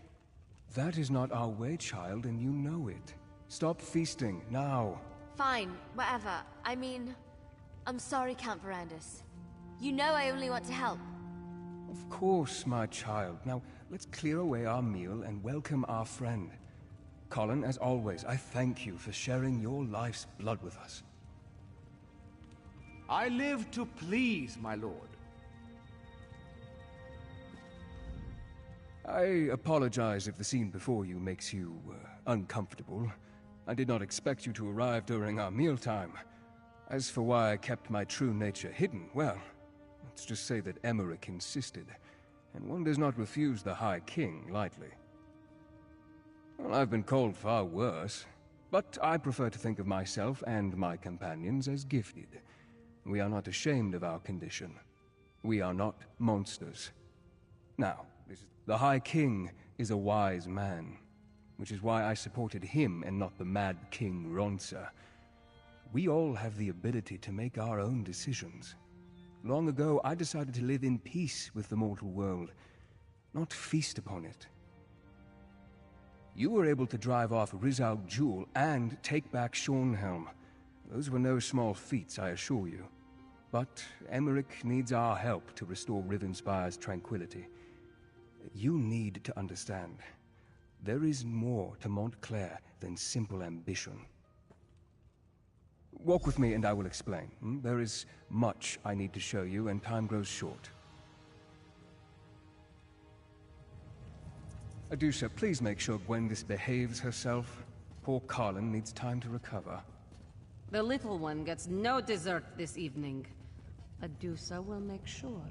That is not our way, child, and you know it. Stop feasting, now. Fine, whatever. I mean, I'm sorry, Count Verandis. You know I only want to help. Of course, my child. Now, let's clear away our meal and welcome our friend. Colin, as always, I thank you for sharing your life's blood with us. I live to please, my lord. I apologize if the scene before you makes you uncomfortable. I did not expect you to arrive during our mealtime. As for why I kept my true nature hidden, well, Let's just say that Emmerich insisted, and one does not refuse the High King lightly. Well, I've been called far worse, but I prefer to think of myself and my companions as gifted. We are not ashamed of our condition. We are not monsters. Now, the High King is a wise man, which is why I supported him and not the Mad King Ronsa. We all have the ability to make our own decisions. Long ago, I decided to live in peace with the mortal world, not feast upon it. You were able to drive off Rizal Jewel and take back Shornhelm. Those were no small feats, I assure you. But Emmerich needs our help to restore Rivenspire's tranquility. You need to understand. There is more to Montclair than simple ambition. Walk with me and I will explain. There is much I need to show you, and time grows short. Adusa, please make sure Gwendis behaves herself. Poor Carlin needs time to recover. The little one gets no dessert this evening. Adusa will make sure.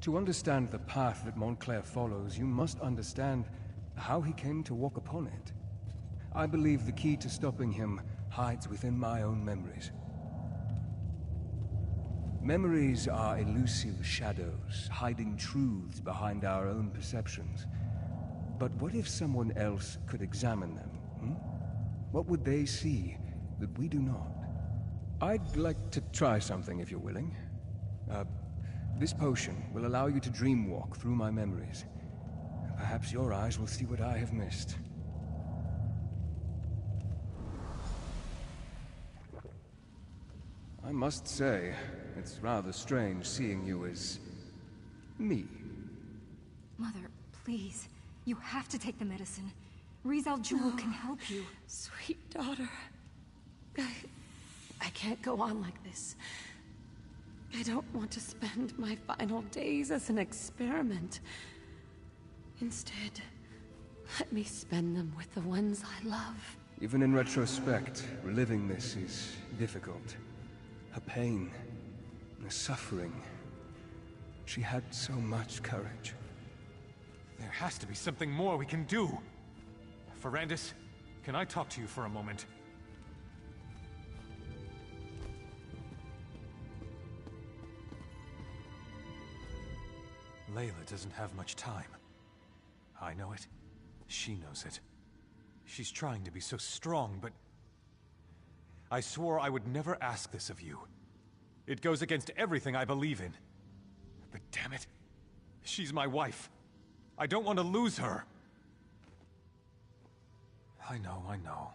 To understand the path that Montclair follows, you must understand how he came to walk upon it. I believe the key to stopping him hides within my own memories. Memories are elusive shadows, hiding truths behind our own perceptions. But what if someone else could examine them? What would they see that we do not? I'd like to try something if you're willing. This potion will allow you to dreamwalk through my memories. Perhaps your eyes will see what I have missed. I must say, it's rather strange seeing you as me. Mother, please. You have to take the medicine. Rizal Jewel can help you. Sweet daughter. I can't go on like this. I don't want to spend my final days as an experiment. Instead, let me spend them with the ones I love. Even in retrospect, reliving this is difficult. Her pain, her suffering. She had so much courage. There has to be something more we can do. Ferrandis, can I talk to you for a moment? Layla doesn't have much time. I know it. She knows it. She's trying to be so strong, but... I swore I would never ask this of you. It goes against everything I believe in. But damn it, she's my wife. I don't want to lose her. I know.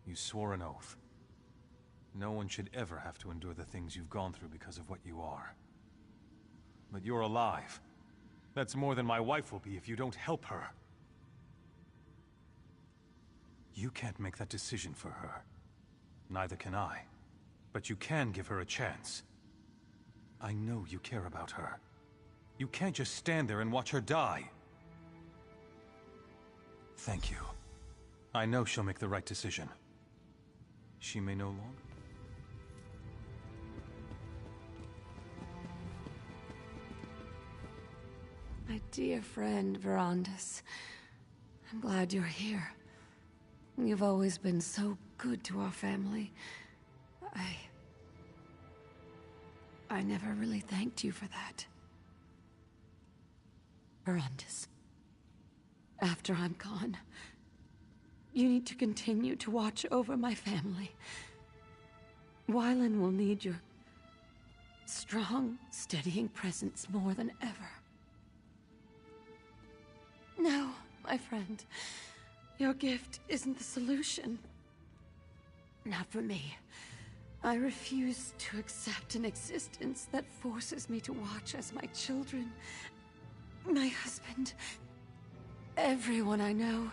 You swore an oath. No one should ever have to endure the things you've gone through because of what you are. But you're alive. That's more than my wife will be if you don't help her. You can't make that decision for her. Neither can I. But you can give her a chance. I know you care about her. You can't just stand there and watch her die. Thank you. I know she'll make the right decision. She may no longer... My dear friend, Verandis. I'm glad you're here. You've always been so good to our family. I never really thanked you for that. Verandis. After I'm gone, you need to continue to watch over my family. Wylan will need your strong, steadying presence more than ever. No, my friend. Your gift isn't the solution. Not for me. I refuse to accept an existence that forces me to watch as my children, my husband, everyone I know,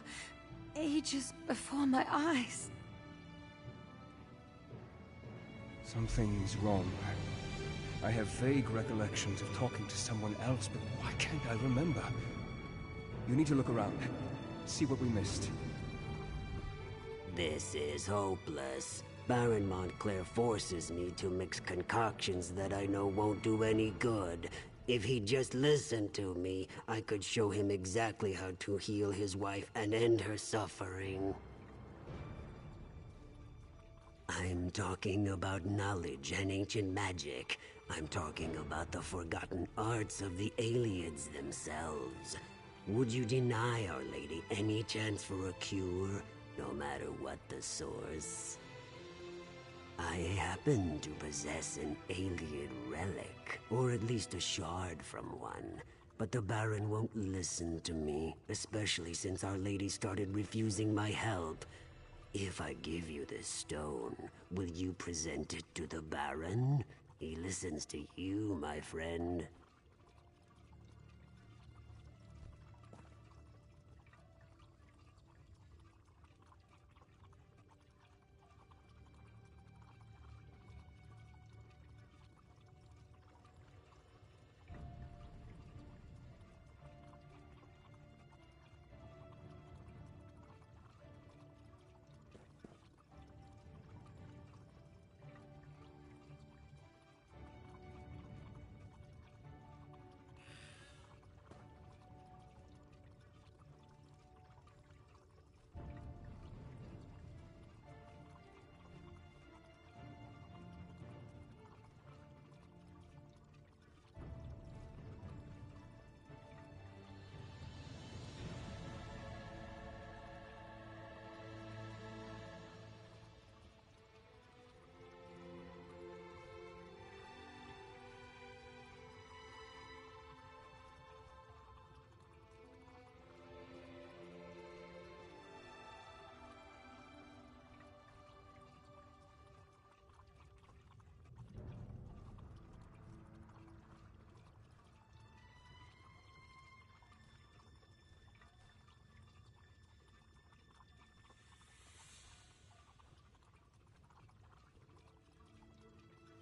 ages before my eyes. Something's wrong. I have vague recollections of talking to someone else, but why can't I remember? You need to look around. See what we missed. This is hopeless. Baron Montclair forces me to mix concoctions that I know won't do any good. If he'd just listened to me, I could show him exactly how to heal his wife and end her suffering. I'm talking about knowledge and ancient magic. I'm talking about the forgotten arts of the Aliens themselves. Would you deny Our Lady any chance for a cure, no matter what the source? I happen to possess an alien relic, or at least a shard from one. But the Baron won't listen to me, especially since Our Lady started refusing my help. If I give you this stone, will you present it to the Baron? He listens to you, my friend.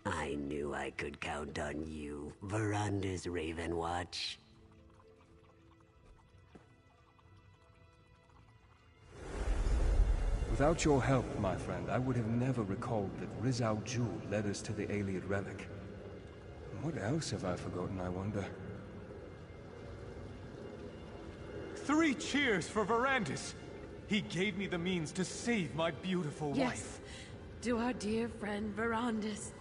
I knew I could count on you, Veranda's Ravenwatch. Without your help, my friend, I would have never recalled that Rizal Jul led us to the Ayleid relic. What else have I forgotten, I wonder? 3 cheers for Verandis! He gave me the means to save my beautiful wife. Yes, to our dear friend Verandis.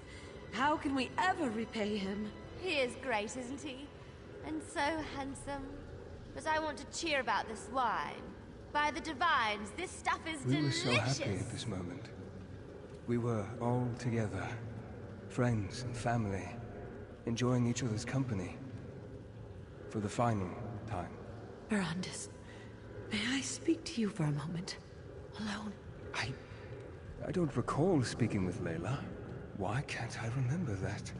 How can we ever repay him? He is great, isn't he? And so handsome. But I want to cheer about this wine. By the divines, this stuff is delicious! We were so happy at this moment. We were all together. Friends and family. Enjoying each other's company. For the final time. Verandis, may I speak to you for a moment? Alone? I don't recall speaking with Layla. Why can't I remember that?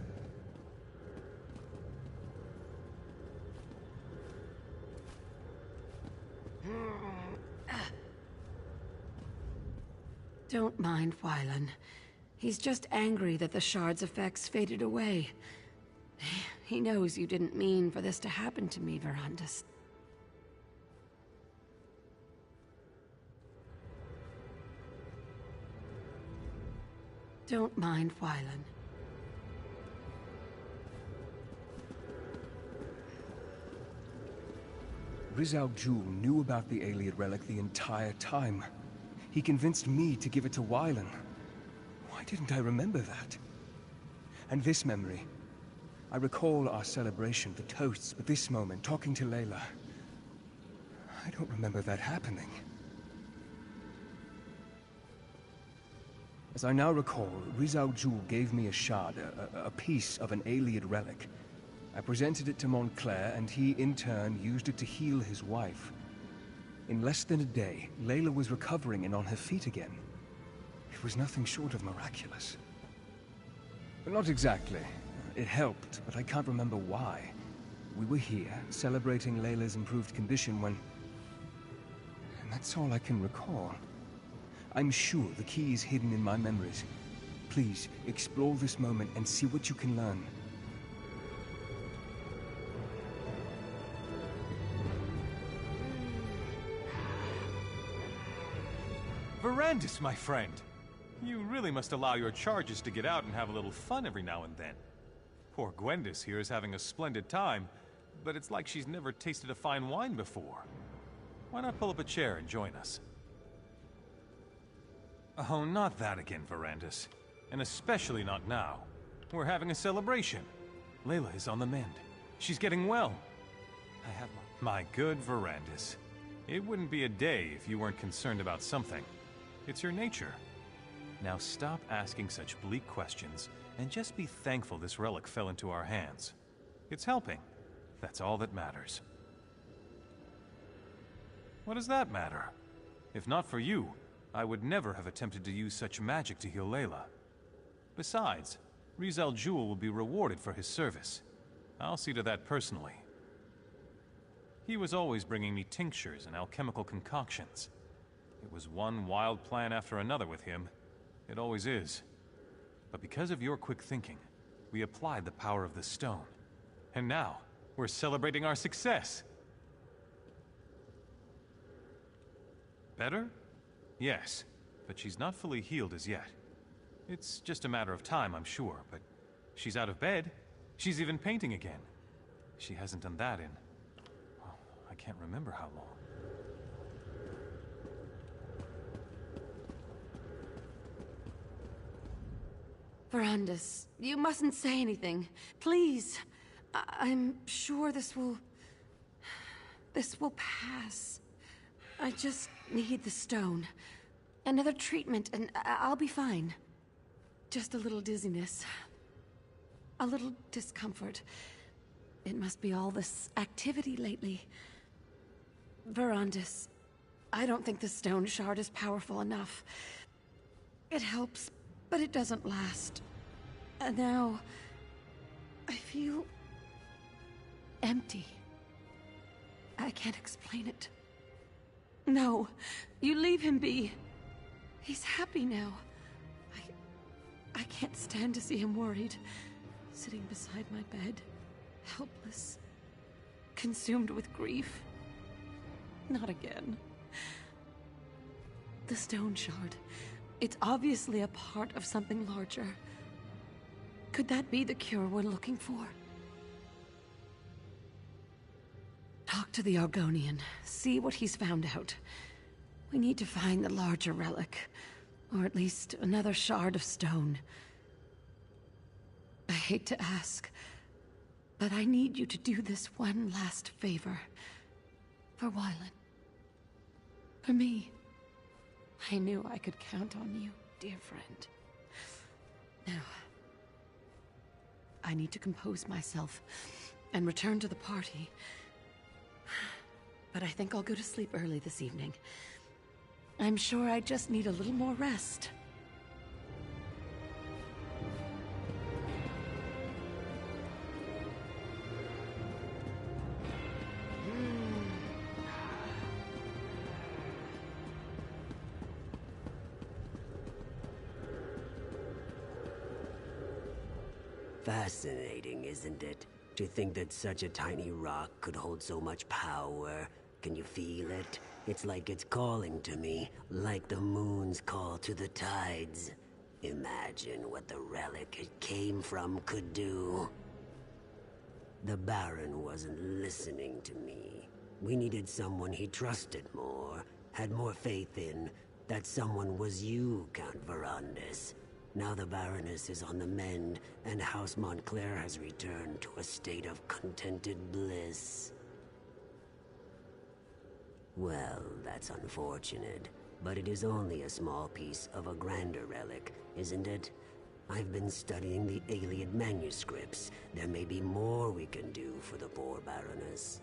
Don't mind Wylan. He's just angry that the shard's effects faded away. He knows you didn't mean for this to happen to me, Verandis. Don't mind Wylan. Rizal Jul knew about the Ayleid relic the entire time. He convinced me to give it to Wylan. Why didn't I remember that? And this memory. I recall our celebration, the toasts, but this moment, talking to Layla. I don't remember that happening. As I now recall, Rizal Jul gave me a shard, a piece of an Ayleid relic. I presented it to Montclair, and he, in turn, used it to heal his wife. In less than a day, Layla was recovering and on her feet again. It was nothing short of miraculous. But not exactly. It helped, but I can't remember why. We were here, celebrating Layla's improved condition when... And that's all I can recall. I'm sure the key is hidden in my memories. Please, explore this moment and see what you can learn. Verandis, my friend! You really must allow your charges to get out and have a little fun every now and then. Poor Gwendis here is having a splendid time, but it's like she's never tasted a fine wine before. Why not pull up a chair and join us? Oh, not that again, Verandis. And especially not now. We're having a celebration. Layla is on the mend. She's getting well. I have my good Verandis. It wouldn't be a day if you weren't concerned about something. It's your nature. Now stop asking such bleak questions and just be thankful this relic fell into our hands. It's helping. That's all that matters. What does that matter? If not for you, I would never have attempted to use such magic to heal Layla. Besides, Rizal Jewel will be rewarded for his service. I'll see to that personally. He was always bringing me tinctures and alchemical concoctions. It was one wild plan after another with him. It always is. But because of your quick thinking, we applied the power of the stone. And now, we're celebrating our success. Better? Yes, but she's not fully healed as yet. It's just a matter of time, I'm sure, but she's out of bed. She's even painting again. She hasn't done that in... well, I can't remember how long. Verandis, you mustn't say anything. Please. I'm sure this will pass. I just need the stone. Another treatment, and I'll be fine. Just a little dizziness. A little discomfort. It must be all this activity lately. Verandis, I don't think the stone shard is powerful enough. It helps, but it doesn't last. And now, I feel empty. I can't explain it. No, you leave him be. He's happy now. I can't stand to see him worried, sitting beside my bed, helpless, consumed with grief. Not again. The stone shard. It's obviously a part of something larger. Could that be the cure we're looking for? Talk to the Argonian. See what he's found out. We need to find the larger relic. Or at least another shard of stone. I hate to ask, but I need you to do this one last favor. For Wylan. For me. I knew I could count on you, dear friend. Now, I need to compose myself and return to the party. But I think I'll go to sleep early this evening. I'm sure I just need a little more rest. Fascinating, isn't it? To think that such a tiny rock could hold so much power. Can you feel it? It's like it's calling to me, like the moon's call to the tides. Imagine what the relic it came from could do. The Baron wasn't listening to me. We needed someone he trusted more, had more faith in. That someone was you, Count Verandis. Now the Baroness is on the mend, and House Montclair has returned to a state of contented bliss. Well, that's unfortunate, but it is only a small piece of a grander relic, isn't it? I've been studying the Iliad manuscripts. There may be more we can do for the poor Baroness.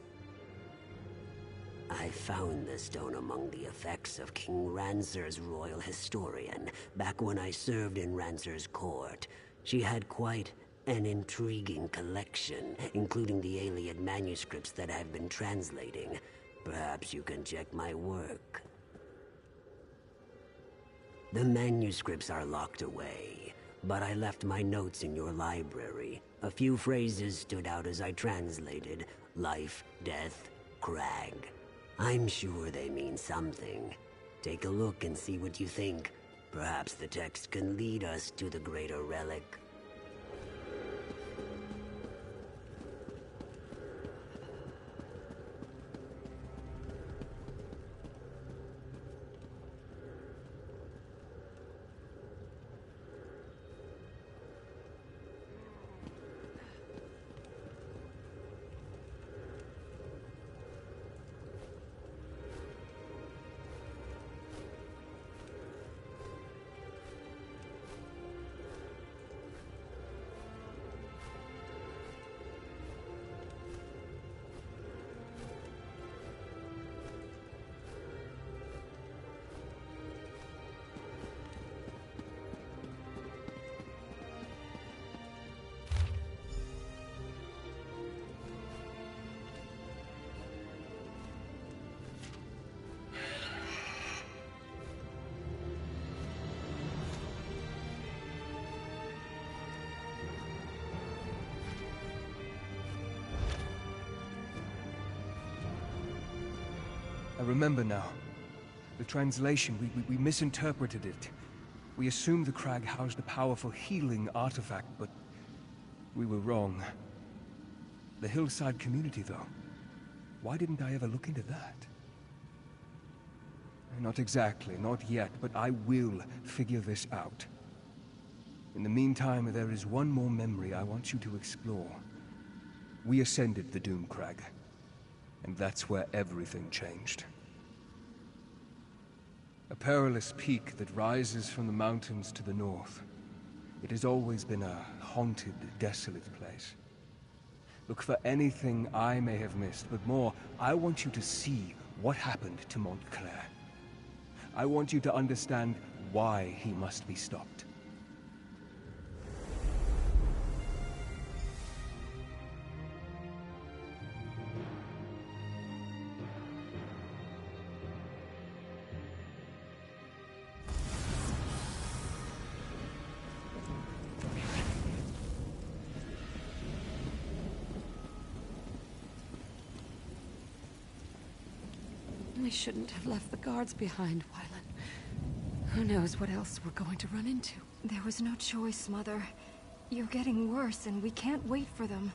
I found the stone among the effects of King Rancer's royal historian, back when I served in Rancer's court. She had quite an intriguing collection, including the Iliad manuscripts that I've been translating. Perhaps you can check my work. The manuscripts are locked away, but I left my notes in your library. A few phrases stood out as I translated. Life, death, crag. I'm sure they mean something. Take a look and see what you think. Perhaps the text can lead us to the greater relic. I remember now. The translation, we misinterpreted it. We assumed the crag housed a powerful healing artifact, but we were wrong. The hillside community, though. Why didn't I ever look into that? Not exactly, not yet, but I will figure this out. In the meantime, there is one more memory I want you to explore. We ascended the Doom Crag, and that's where everything changed. A perilous peak that rises from the mountains to the north. It has always been a haunted, desolate place. Look for anything I may have missed, but more, I want you to see what happened to Montclair. I want you to understand why he must be stopped. We shouldn't have left the guards behind, Wylan. Who knows what else we're going to run into? There was no choice, Mother. You're getting worse, and we can't wait for them.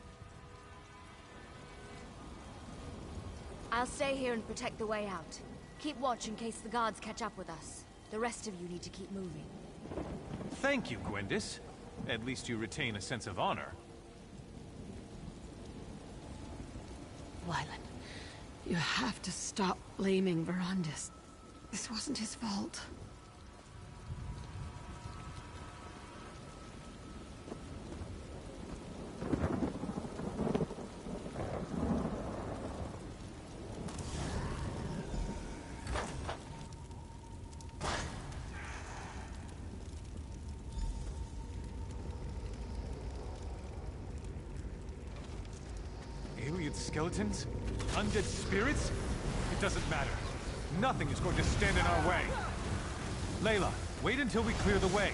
I'll stay here and protect the way out. Keep watch in case the guards catch up with us. The rest of you need to keep moving. Thank you, Gwendis. At least you retain a sense of honor. Wylan, you have to stop blaming Verandis. This wasn't his fault. Alien skeletons? Undead spirits? It doesn't matter. Nothing is going to stand in our way. Layla, wait until we clear the way.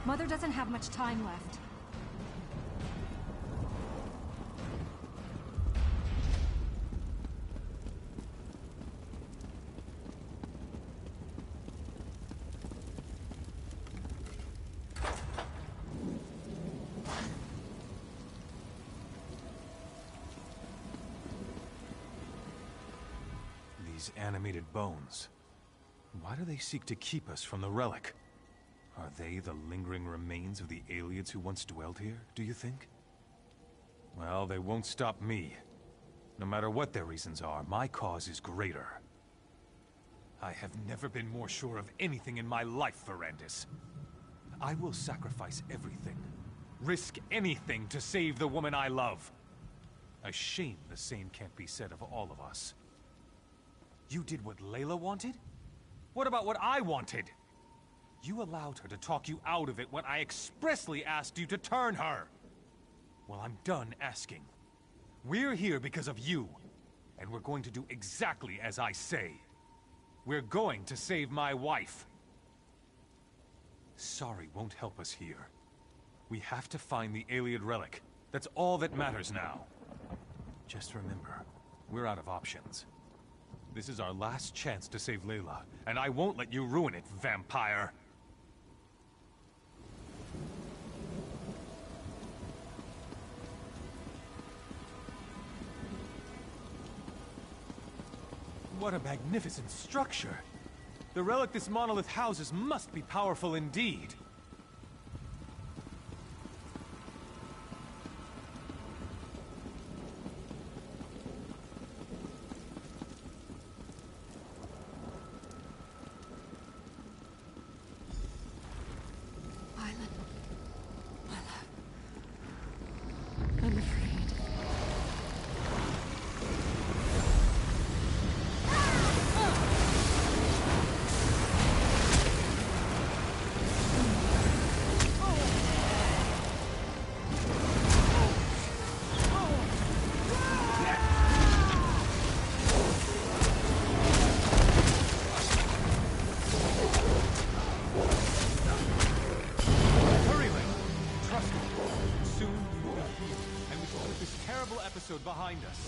Mother doesn't have much time left. These these animated bones? Why do they seek to keep us from the relic? Are they the lingering remains of the aliens who once dwelled here, do you think? Well, they won't stop me. No matter what their reasons are, my cause is greater. I have never been more sure of anything in my life, Verandis. I will sacrifice everything, risk anything to save the woman I love. A shame the same can't be said of all of us. You did what Layla wanted? What about what I wanted? You allowed her to talk you out of it when I expressly asked you to turn her. Well, I'm done asking. We're here because of you, and we're going to do exactly as I say. We're going to save my wife. Sorry won't help us here. We have to find the Ayleid relic. That's all that matters now. Just remember, we're out of options. This is our last chance to save Layla, and I won't let you ruin it, vampire! What a magnificent structure! The relic this monolith houses must be powerful indeed. I'm afraid. Behind us.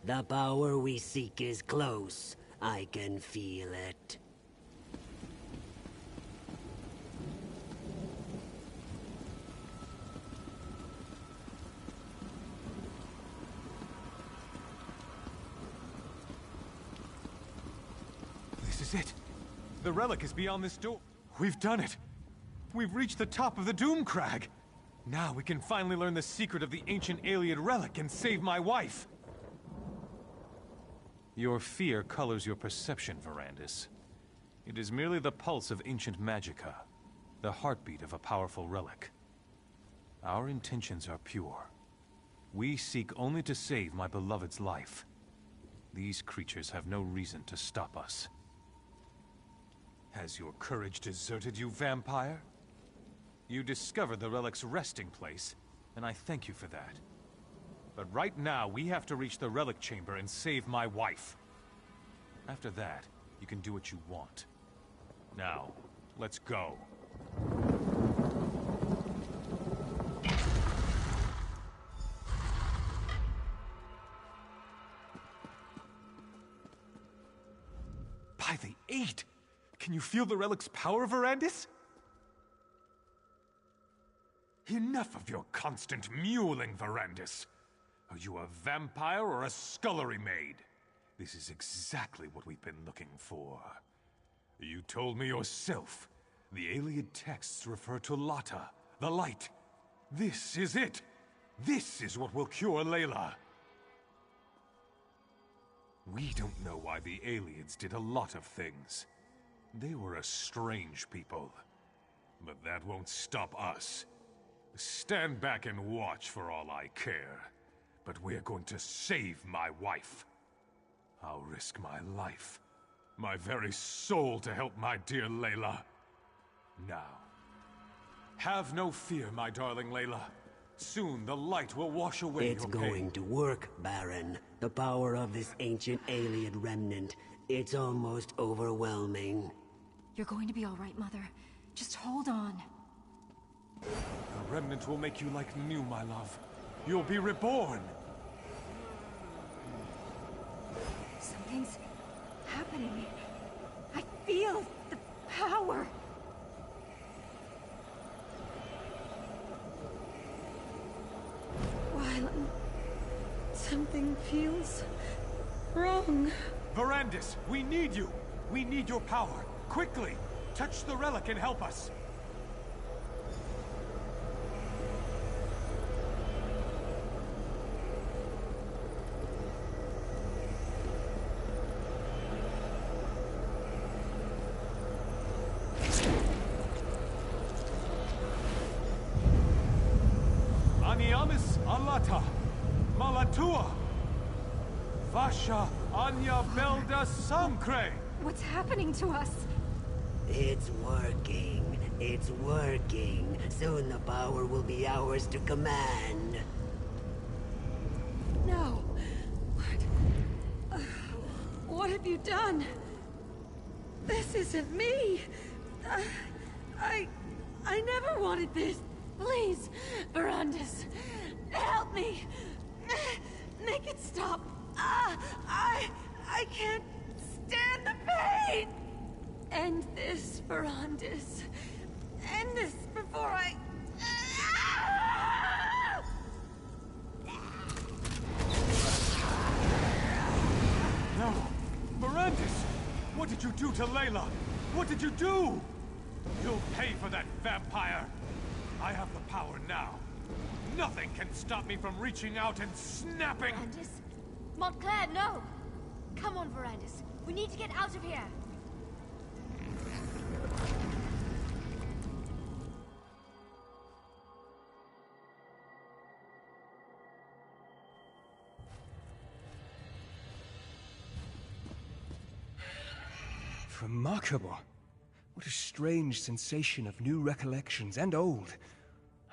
The power we seek is close. I can feel it. This is it. The relic is beyond this door. We've done it. We've reached the top of the Doom Crag. Now we can finally learn the secret of the ancient Ayleid relic and save my wife. Your fear colors your perception, Verandis. It is merely the pulse of ancient magicka, the heartbeat of a powerful relic. Our intentions are pure. We seek only to save my beloved's life. These creatures have no reason to stop us. Has your courage deserted you, vampire? You discovered the relic's resting place, and I thank you for that. But right now, we have to reach the relic chamber and save my wife. After that, you can do what you want. Now, let's go. By the 8! Can you feel the relic's power, Verandis? Enough of your constant mewling, Verandis. Are you a vampire or a scullery maid? This is exactly what we've been looking for. You told me yourself. The Ayleid texts refer to Lata, the light. This is it. This is what will cure Layla. We don't know why the Ayleids did a lot of things. They were a strange people. But that won't stop us. Stand back and watch for all I care. But we're going to save my wife. I'll risk my life, my very soul to help my dear Layla. Now, have no fear, my darling Layla. Soon the light will wash away It's your pain. going to work, Baron. The power of this ancient alien remnant, it's almost overwhelming. You're going to be all right, Mother. Just hold on. The remnant will make you like new, my love. You'll be reborn! Something's happening. I feel the power. Wylan, something feels wrong. Verandis, we need you! We need your power! Quickly! Touch the relic and help us! Aniamis alata, malatua, vasha anya belda samkre. What's happening to us? It's working. It's working. Soon the power will be ours to command. No. What have you done? This isn't me. I never wanted this. Please, Verandis, help me. Make it stop. I can't stand the pain. End this, Verandis. End this before I... No! Verandis! What did you do to Layla? What did you do? You'll pay for that, vampire! I have the power now. Nothing can stop me from reaching out and snapping... Verandis? Montclair, no! Come on, Verandis. We need to get out of here. Remarkable. What a strange sensation of new recollections and old.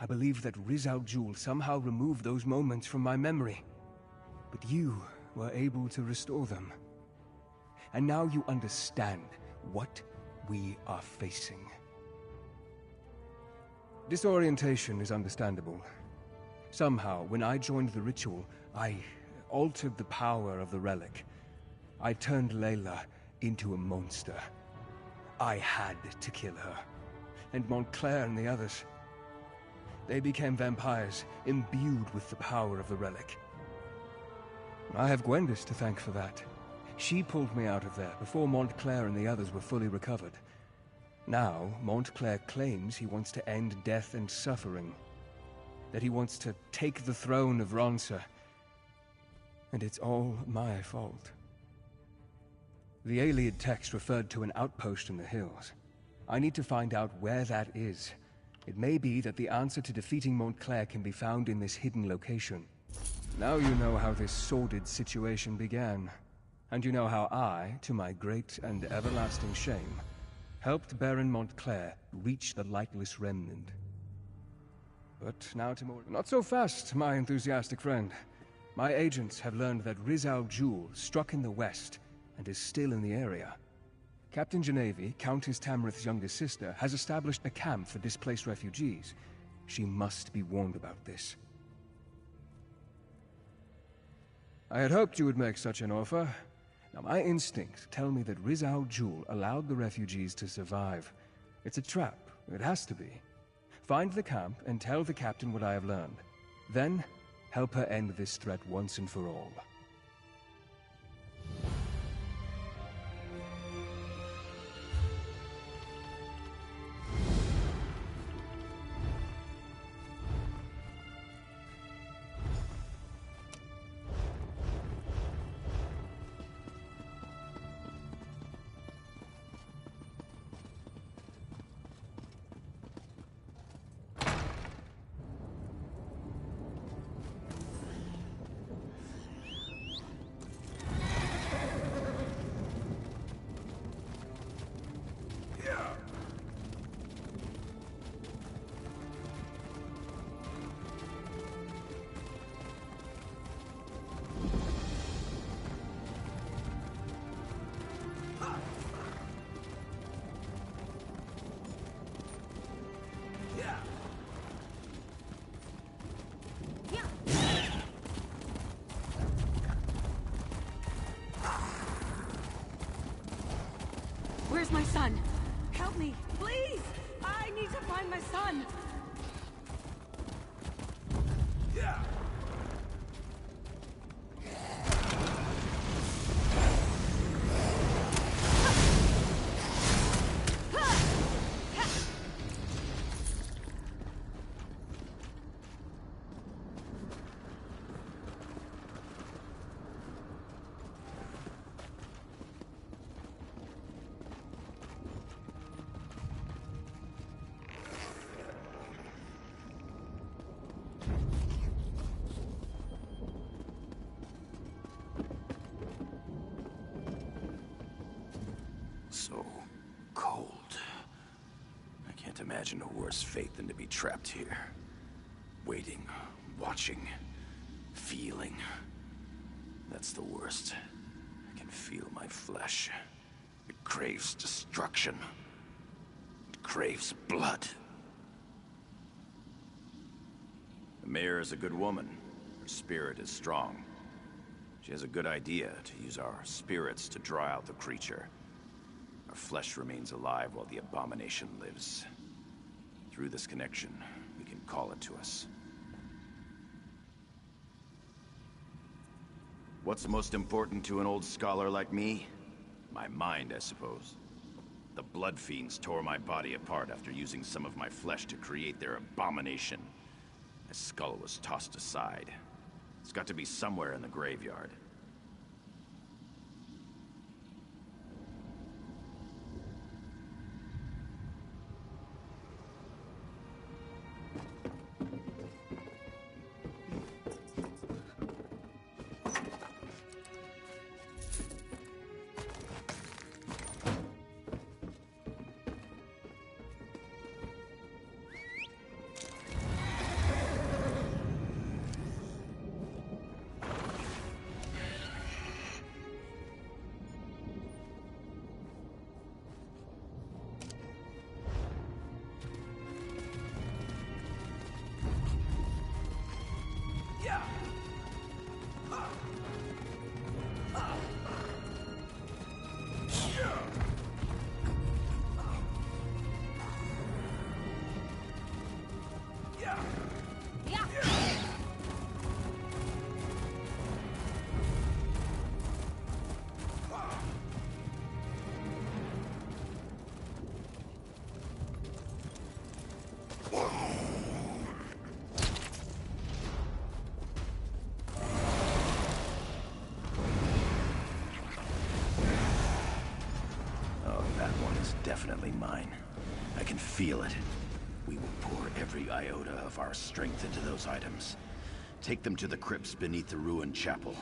I believe that Riz Al Jul somehow removed those moments from my memory. But you were able to restore them. And now you understand what we are facing. Disorientation is understandable. Somehow, when I joined the ritual, I altered the power of the relic. I turned Layla into a monster. I had to kill her. And Montclair and the others. They became vampires, imbued with the power of the relic. I have Gwendis to thank for that. She pulled me out of there before Montclair and the others were fully recovered. Now, Montclair claims he wants to end death and suffering. That he wants to take the throne of Ronsa. And it's all my fault. The Aliad text referred to an outpost in the hills. I need to find out where that is. It may be that the answer to defeating Montclair can be found in this hidden location. Now you know how this sordid situation began. And you know how I, to my great and everlasting shame, helped Baron Montclair reach the lightless remnant. But now to more... Not so fast, my enthusiastic friend. My agents have learned that Riz Al Jul struck in the west and is still in the area. Captain Genevi, Countess Tamrith's youngest sister, has established a camp for displaced refugees. She must be warned about this. I had hoped you would make such an offer. Now, my instincts tell me that Riz Al Jul allowed the refugees to survive. It's a trap. It has to be. Find the camp and tell the captain what I have learned. Then, help her end this threat once and for all. Where's my son? Help me, please! I need to find my son! Yeah! So cold. I can't imagine a worse fate than to be trapped here. Waiting, watching, feeling. That's the worst. I can feel my flesh. It craves destruction. It craves blood. The mayor is a good woman. Her spirit is strong. She has a good idea to use our spirits to draw out the creature. Our flesh remains alive while the abomination lives. Through this connection, we can call it to us. What's most important to an old scholar like me? My mind, I suppose. The blood fiends tore my body apart after using some of my flesh to create their abomination. My skull was tossed aside. It's got to be somewhere in the graveyard. Definitely mine. I can feel it. We will pour every iota of our strength into those items. Take them to the crypts beneath the ruined chapel.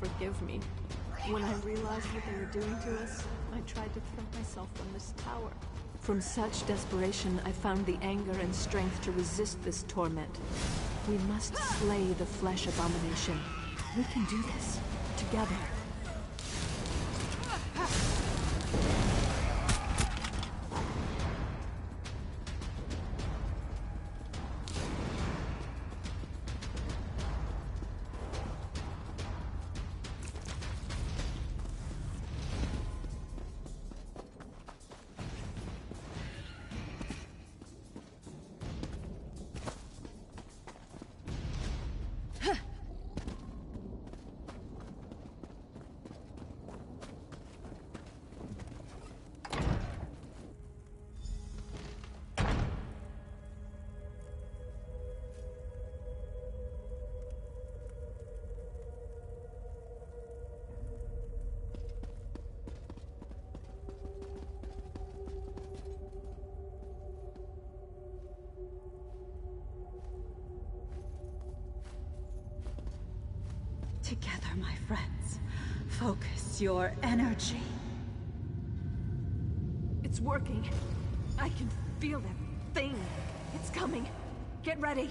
Forgive me. When I realized what they were doing to us, I tried to throw myself from this tower. From such desperation, I found the anger and strength to resist this torment. We must slay the flesh abomination. We can do this, together. together, my friends. Focus your energy. It's working. I can feel that thing. It's coming. Get ready.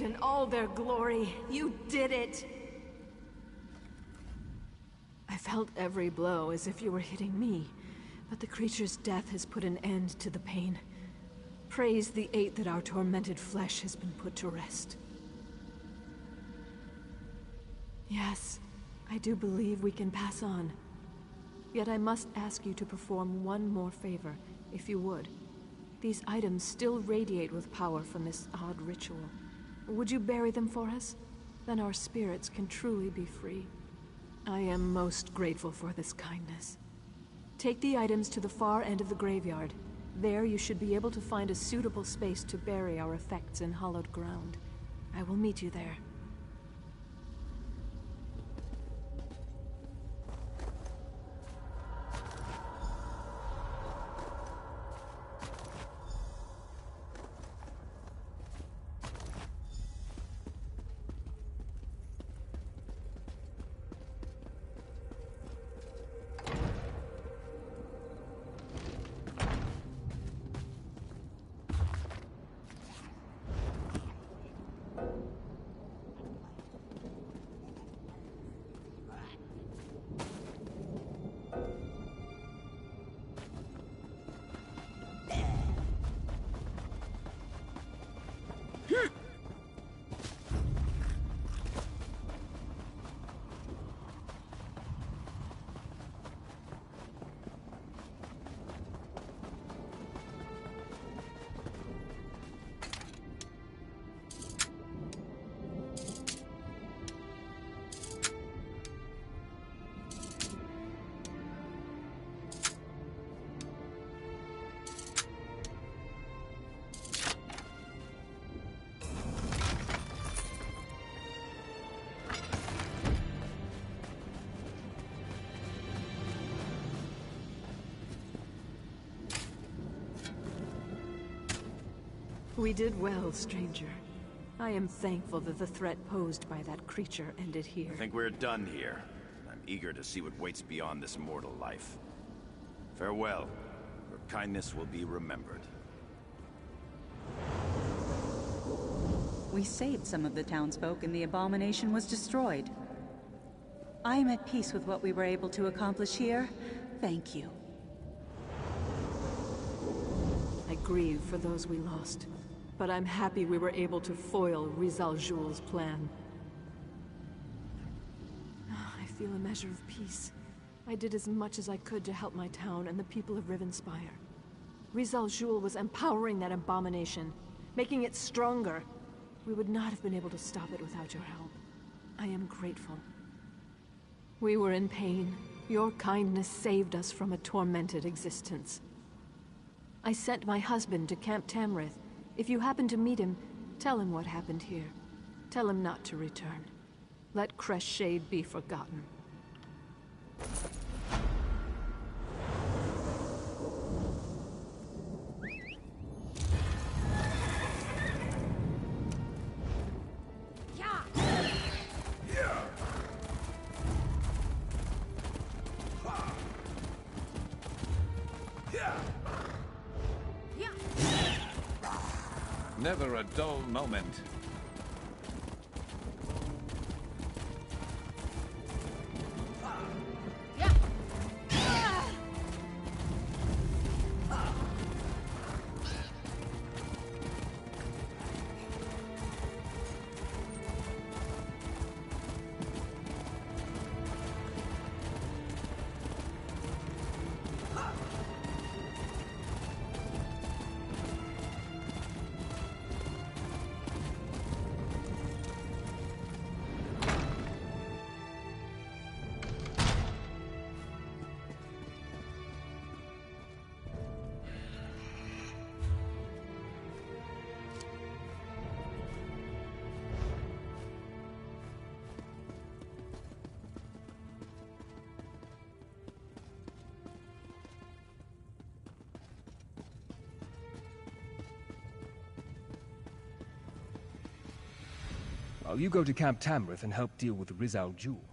In all their glory. You did it! I felt every blow as if you were hitting me, but the creature's death has put an end to the pain. Praise the Eight that our tormented flesh has been put to rest. Yes, I do believe we can pass on. Yet I must ask you to perform one more favor, if you would. These items still radiate with power from this odd ritual. Would you bury them for us? Then our spirits can truly be free. I am most grateful for this kindness. Take the items to the far end of the graveyard. There you should be able to find a suitable space to bury our effects in hallowed ground. I will meet you there. We did well, stranger. I am thankful that the threat posed by that creature ended here. I think we're done here. I'm eager to see what waits beyond this mortal life. Farewell. Your kindness will be remembered. We saved some of the townsfolk and the abomination was destroyed. I am at peace with what we were able to accomplish here. Thank you. I grieve for those we lost, but I'm happy we were able to foil Rizal Jul's plan. I feel a measure of peace. I did as much as I could to help my town and the people of Rivenspire. Rizal Jul was empowering that abomination, making it stronger. We would not have been able to stop it without your help. I am grateful. We were in pain. Your kindness saved us from a tormented existence. I sent my husband to Camp Tamrith. If you happen to meet him, tell him what happened here. Tell him not to return. Let Crestshade be forgotten. Never a dull moment. While you go to Camp Tamrith and help deal with Rizal Jewel.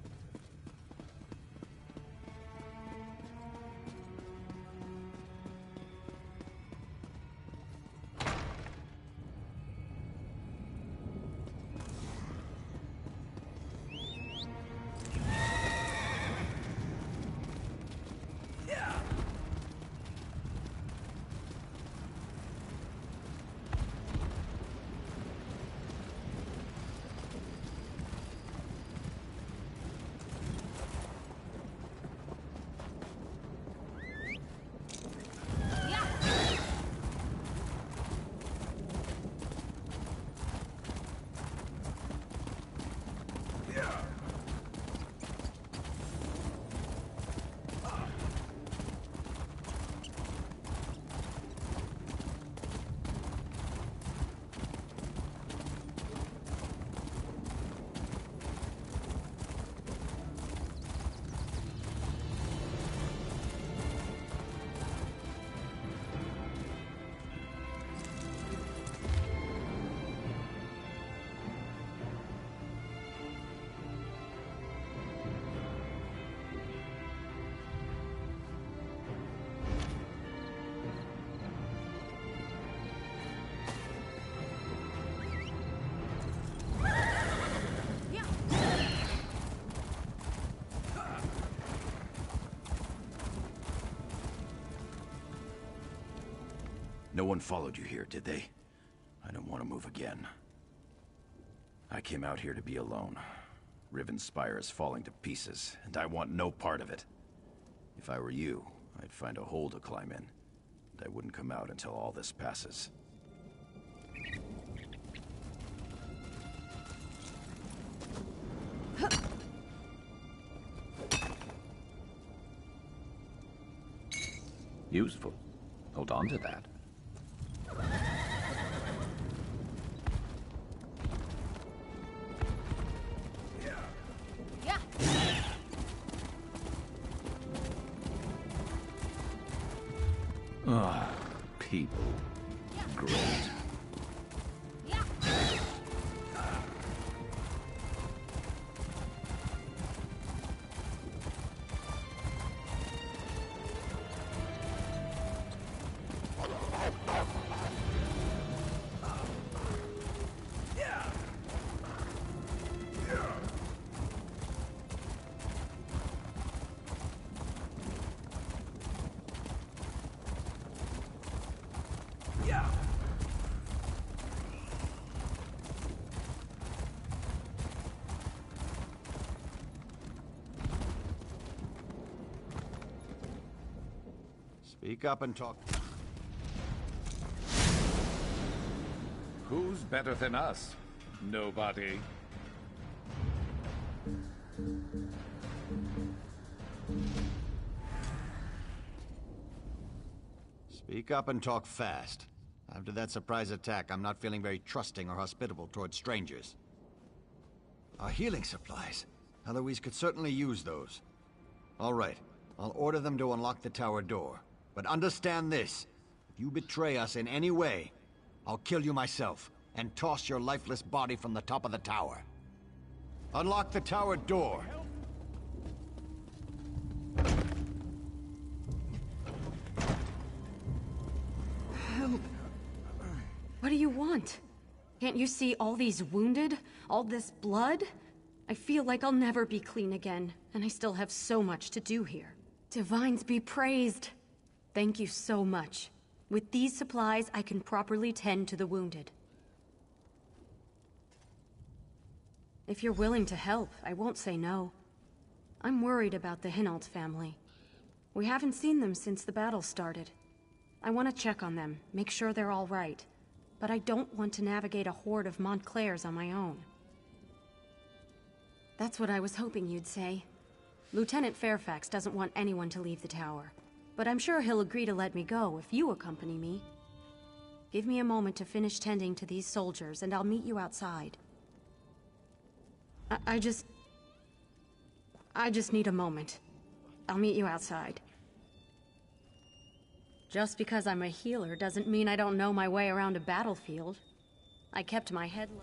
No one followed you here, did they? I don't want to move again. I came out here to be alone. Riven's spire is falling to pieces, and I want no part of it. If I were you, I'd find a hole to climb in, and I wouldn't come out until all this passes. Useful. Hold on to that. Ah, people. Great. Speak up and talk. Who's better than us? Nobody. Speak up and talk fast. After that surprise attack, I'm not feeling very trusting or hospitable towards strangers. Our healing supplies. Eloise could certainly use those. All right, I'll order them to unlock the tower door. But understand this. If you betray us in any way, I'll kill you myself and toss your lifeless body from the top of the tower. Unlock the tower door. Help. What do you want? Can't you see all these wounded? All this blood? I feel like I'll never be clean again, and I still have so much to do here. Divines be praised. Thank you so much. With these supplies, I can properly tend to the wounded. If you're willing to help, I won't say no. I'm worried about the Hinault family. We haven't seen them since the battle started. I want to check on them, make sure they're all right. But I don't want to navigate a horde of Montclairs on my own. That's what I was hoping you'd say. Lieutenant Fairfax doesn't want anyone to leave the tower. But I'm sure he'll agree to let me go if you accompany me. Give me a moment to finish tending to these soldiers, and I'll meet you outside. I just need a moment. I'll meet you outside. Just because I'm a healer doesn't mean I don't know my way around a battlefield. I kept my head low.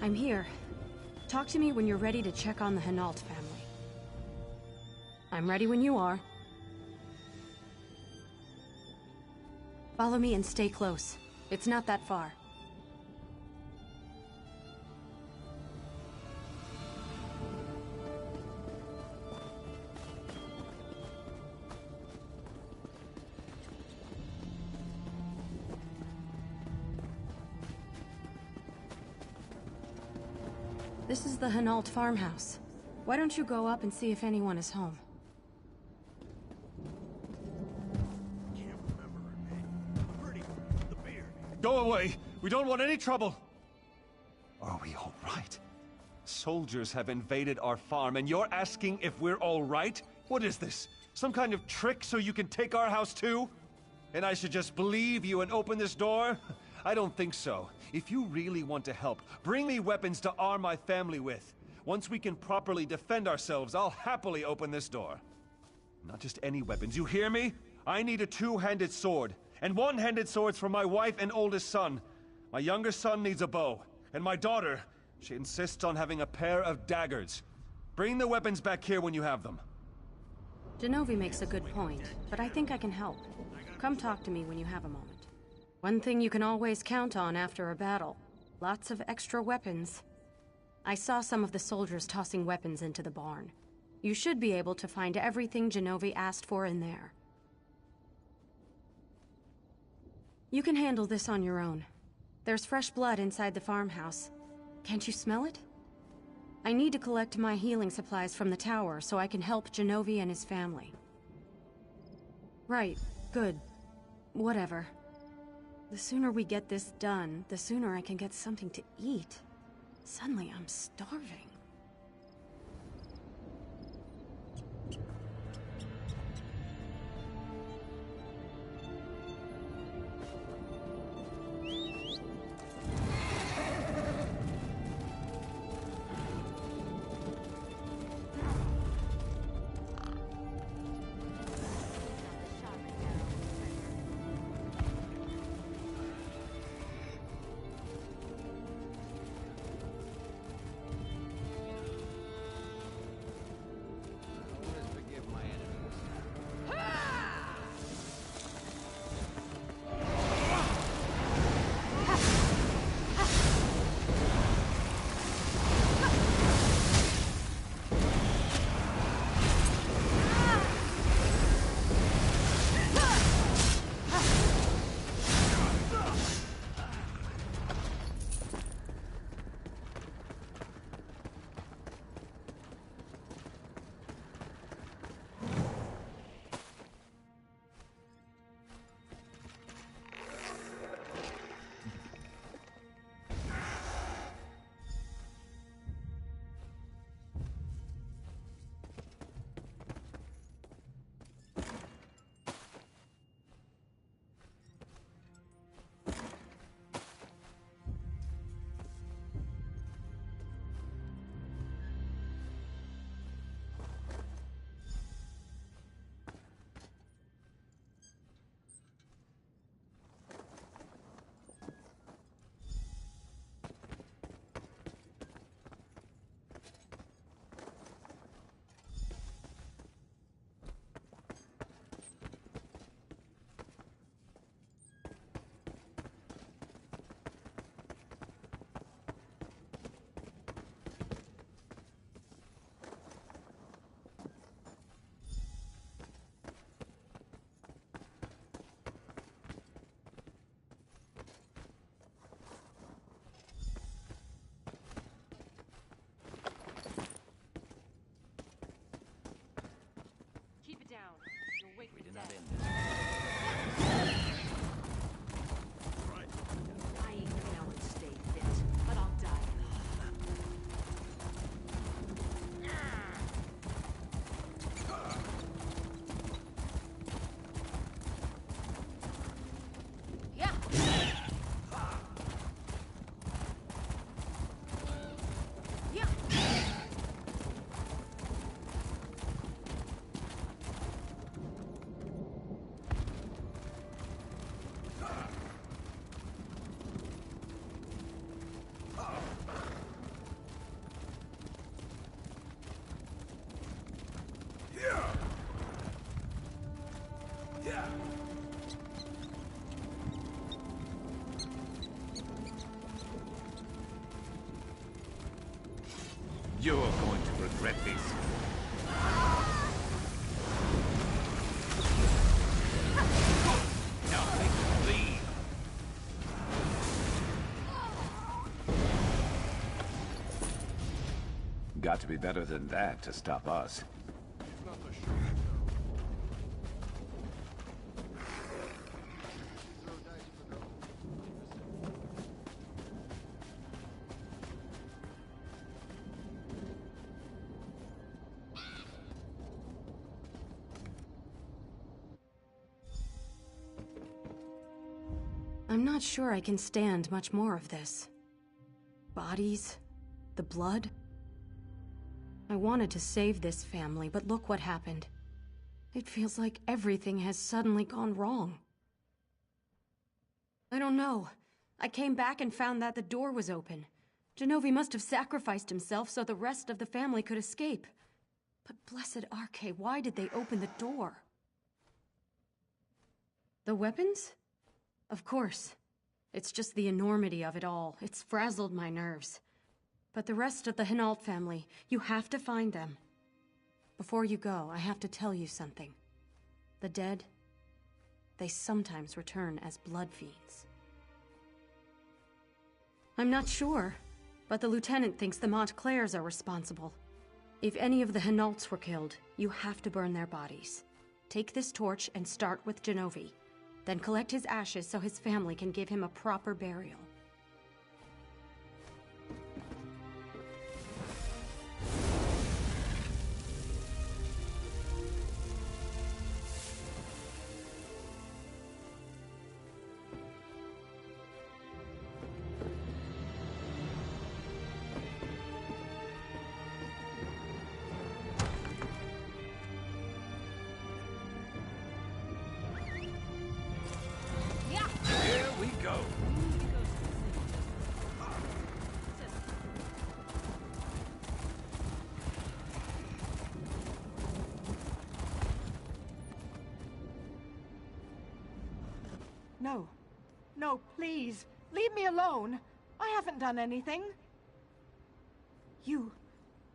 I'm here. Talk to me when you're ready to check on the Hinault family. I'm ready when you are. Follow me and stay close. It's not that far. This is the Hinault farmhouse. Why don't you go up and see if anyone is home? Go away! We don't want any trouble! Are we all right? Soldiers have invaded our farm, and you're asking if we're all right? What is this? Some kind of trick so you can take our house too? And I should just believe you and open this door? I don't think so. If you really want to help, bring me weapons to arm my family with. Once we can properly defend ourselves, I'll happily open this door. Not just any weapons, you hear me? I need a two-handed sword. And one-handed swords for my wife and oldest son. My younger son needs a bow. And my daughter, she insists on having a pair of daggers. Bring the weapons back here when you have them. Genovi makes a good point, but I think I can help. Come talk to me when you have a moment. One thing you can always count on after a battle. Lots of extra weapons. I saw some of the soldiers tossing weapons into the barn. You should be able to find everything Genovi asked for in there. You can handle this on your own. There's fresh blood inside the farmhouse. Can't you smell it? I need to collect my healing supplies from the tower so I can help Genovi and his family. Right, good. Whatever. The sooner we get this done, the sooner I can get something to eat. Suddenly I'm starving. You're going to regret this. Now make them leave. Got to be better than that to stop us. I'm not sure I can stand much more of this. Bodies, the blood. I wanted to save this family, but look what happened. It feels like everything has suddenly gone wrong. I don't know. I came back and found that the door was open. Genovi must have sacrificed himself so the rest of the family could escape. But blessed Arche, why did they open the door? The weapons? Of course. It's just the enormity of it all. It's frazzled my nerves. But the rest of the Hinault family, you have to find them. Before you go, I have to tell you something. The dead, they sometimes return as blood fiends. I'm not sure, but the lieutenant thinks the Montclairs are responsible. If any of the Hinaults were killed, you have to burn their bodies. Take this torch and start with Genovi. Then collect his ashes so his family can give him a proper burial. No. No, please. Leave me alone. I haven't done anything. You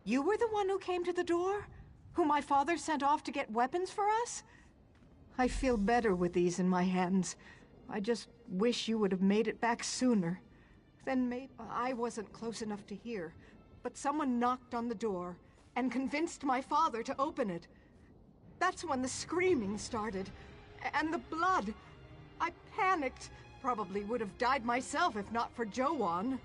were the one who came to the door? Who my father sent off to get weapons for us? I feel better with these in my hands. I just wish you would have made it back sooner. Then maybe I wasn't close enough to hear, but someone knocked on the door and convinced my father to open it. That's when the screaming started, and the blood. I panicked. Probably would have died myself if not for Joan.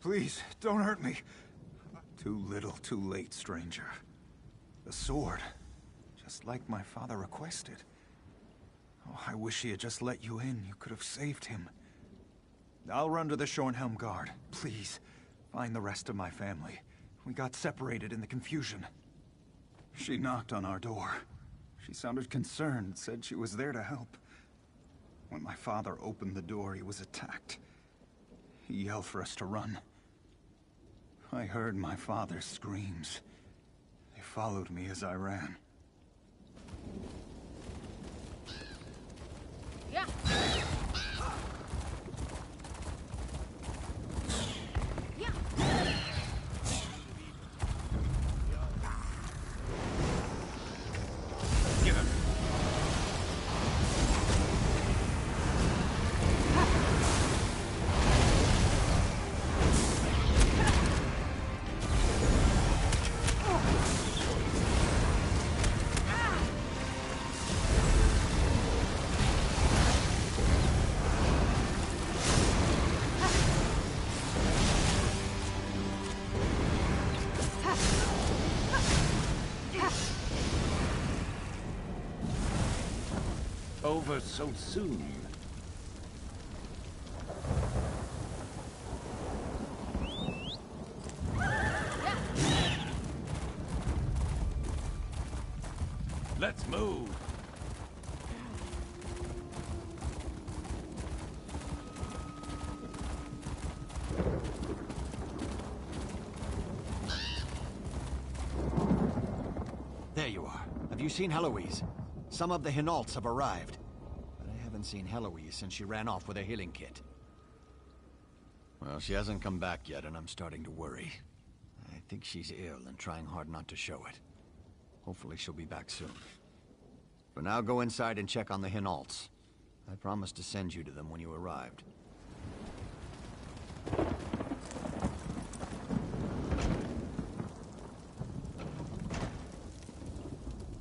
Please, don't hurt me. Too little, too late, stranger. The sword. Just like my father requested. Oh, I wish he had just let you in. You could have saved him. I'll run to the Shornhelm Guard. Please, find the rest of my family. We got separated in the confusion. She knocked on our door. She sounded concerned, said she was there to help. When my father opened the door, he was attacked. He yelled for us to run. I heard my father's screams. They followed me as I ran. Yeah. Over so soon. Let's move. There you are. Have you seen Heloise? Some of the Hinaults have arrived. But I haven't seen Heloise since she ran off with a healing kit. Well, she hasn't come back yet, and I'm starting to worry. I think she's ill and trying hard not to show it. Hopefully she'll be back soon. For now, go inside and check on the Hinaults. I promised to send you to them when you arrived.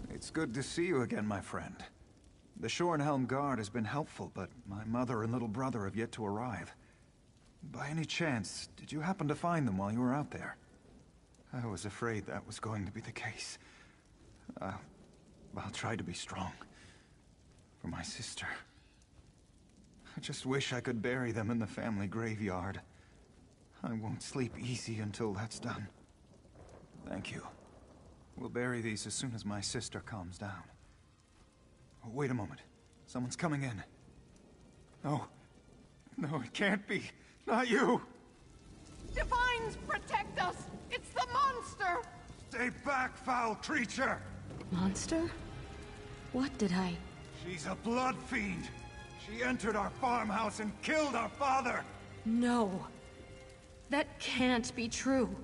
It's good to see you again, my friend. The Shornhelm Guard has been helpful, but my mother and little brother have yet to arrive. By any chance, did you happen to find them while you were out there? I was afraid that was going to be the case. I'll try to be strong. For my sister. I just wish I could bury them in the family graveyard. I won't sleep easy until that's done. Thank you. We'll bury these as soon as my sister calms down. Oh, wait a moment. Someone's coming in. No. No, it can't be. Not you! Divines, protect us! It's the monster! Stay back, foul creature! Monster? What did I... She's a blood fiend! She entered our farmhouse and killed our father! No. That can't be true.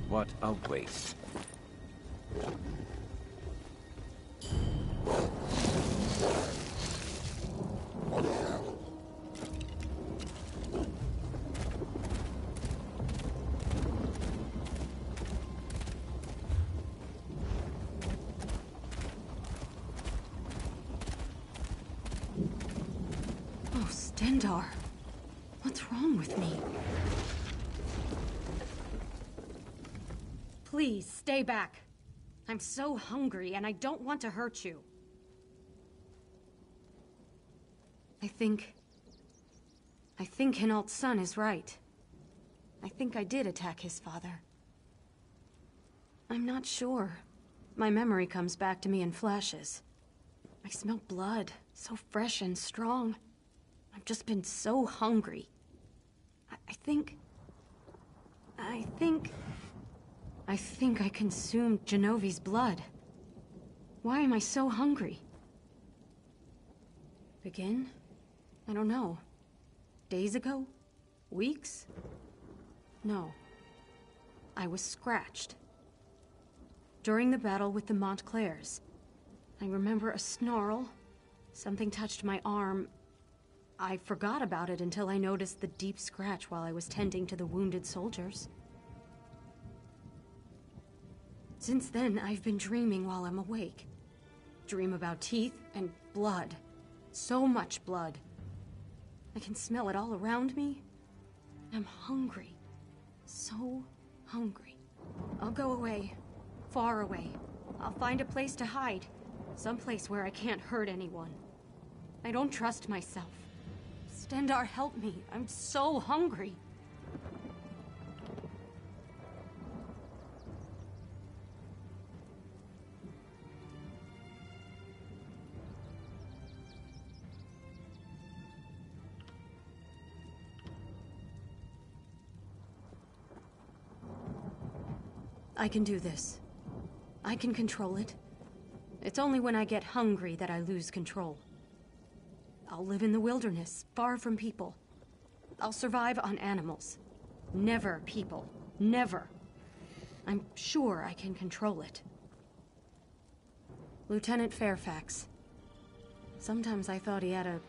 What a waste. Oh, Stendar. What's wrong with me? Please, stay back. I'm so hungry, and I don't want to hurt you. I think Hinault's son is right. I think I did attack his father. I'm not sure. My memory comes back to me in flashes. I smell blood, so fresh and strong. I've just been so hungry. I think I consumed Genovi's blood. Why am I so hungry? Begin? I don't know. Days ago? Weeks? No. I was scratched. During the battle with the Montclairs. I remember a snarl. Something touched my arm. I forgot about it until I noticed the deep scratch while I was tending to the wounded soldiers. Since then, I've been dreaming while I'm awake. Dream about teeth and blood. So much blood. I can smell it all around me. I'm hungry. So hungry. I'll go away. Far away. I'll find a place to hide. Someplace where I can't hurt anyone. I don't trust myself. Stendar, help me. I'm so hungry. I can do this. I can control it. It's only when I get hungry that I lose control. I'll live in the wilderness, far from people. I'll survive on animals. Never people. Never. I'm sure I can control it. Lieutenant Fairfax. Sometimes I thought he had a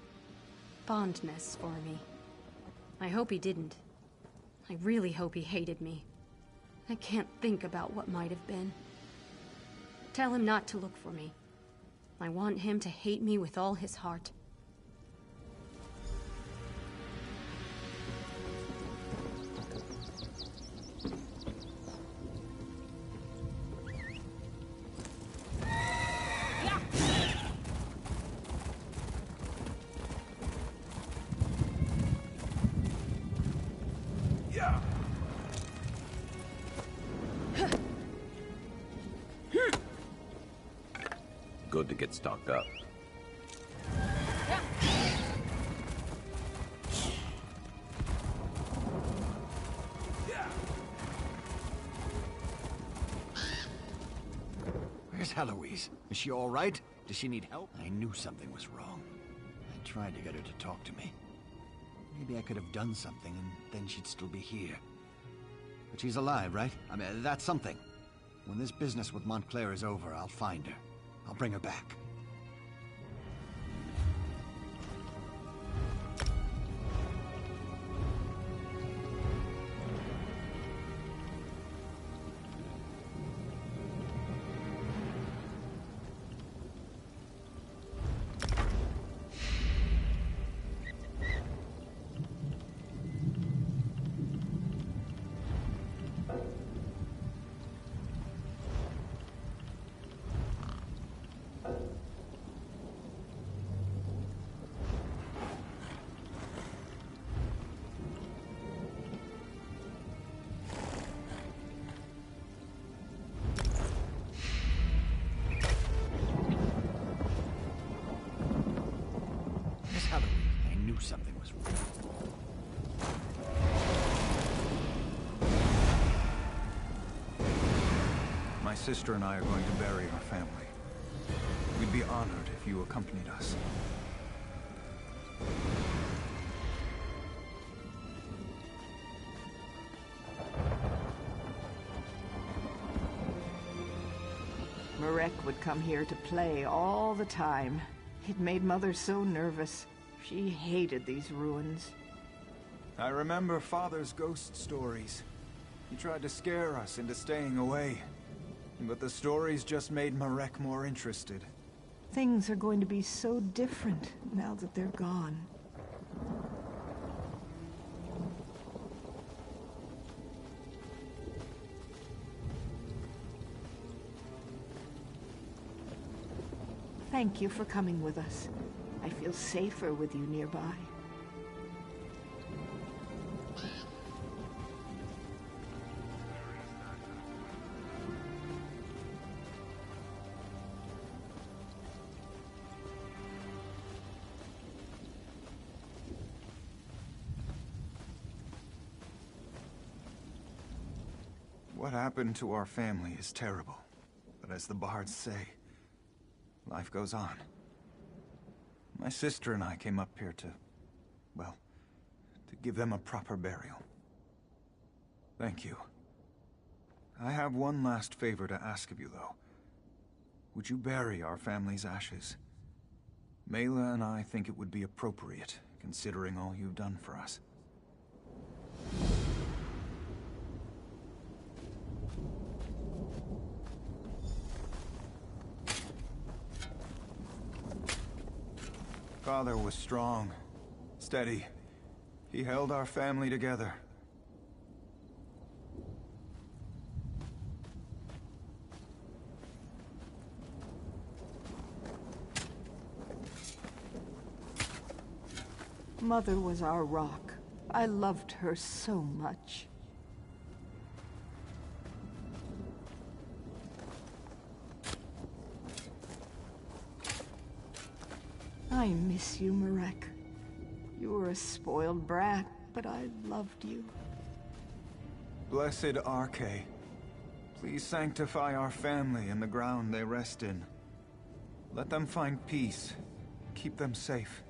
fondness for me. I hope he didn't. I really hope he hated me. I can't think about what might have been. Tell him not to look for me. I want him to hate me with all his heart. Good to get stocked up. Where's Heloise? Is she all right? Does she need help? I knew something was wrong. I tried to get her to talk to me. Maybe I could have done something, and then she'd still be here. But she's alive, right? I mean, that's something. When this business with Montclair is over, I'll find her. I'll bring her back. Something was wrong. My sister and I are going to bury our family. We'd be honored if you accompanied us. Marek would come here to play all the time. It made Mother so nervous. She hated these ruins. I remember Father's ghost stories. He tried to scare us into staying away. But the stories just made Marek more interested. Things are going to be so different now that they're gone. Thank you for coming with us. I feel safer with you nearby. What happened to our family is terrible. But as the bards say, life goes on. My sister and I came up here to, well, to give them a proper burial. Thank you. I have one last favor to ask of you, though. Would you bury our family's ashes? Mela and I think it would be appropriate, considering all you've done for us. Father was strong, steady. He held our family together. Mother was our rock. I loved her so much. I miss you, Marek. You were a spoiled brat, but I loved you. Blessed Arche, please sanctify our family and the ground they rest in. Let them find peace. Keep them safe.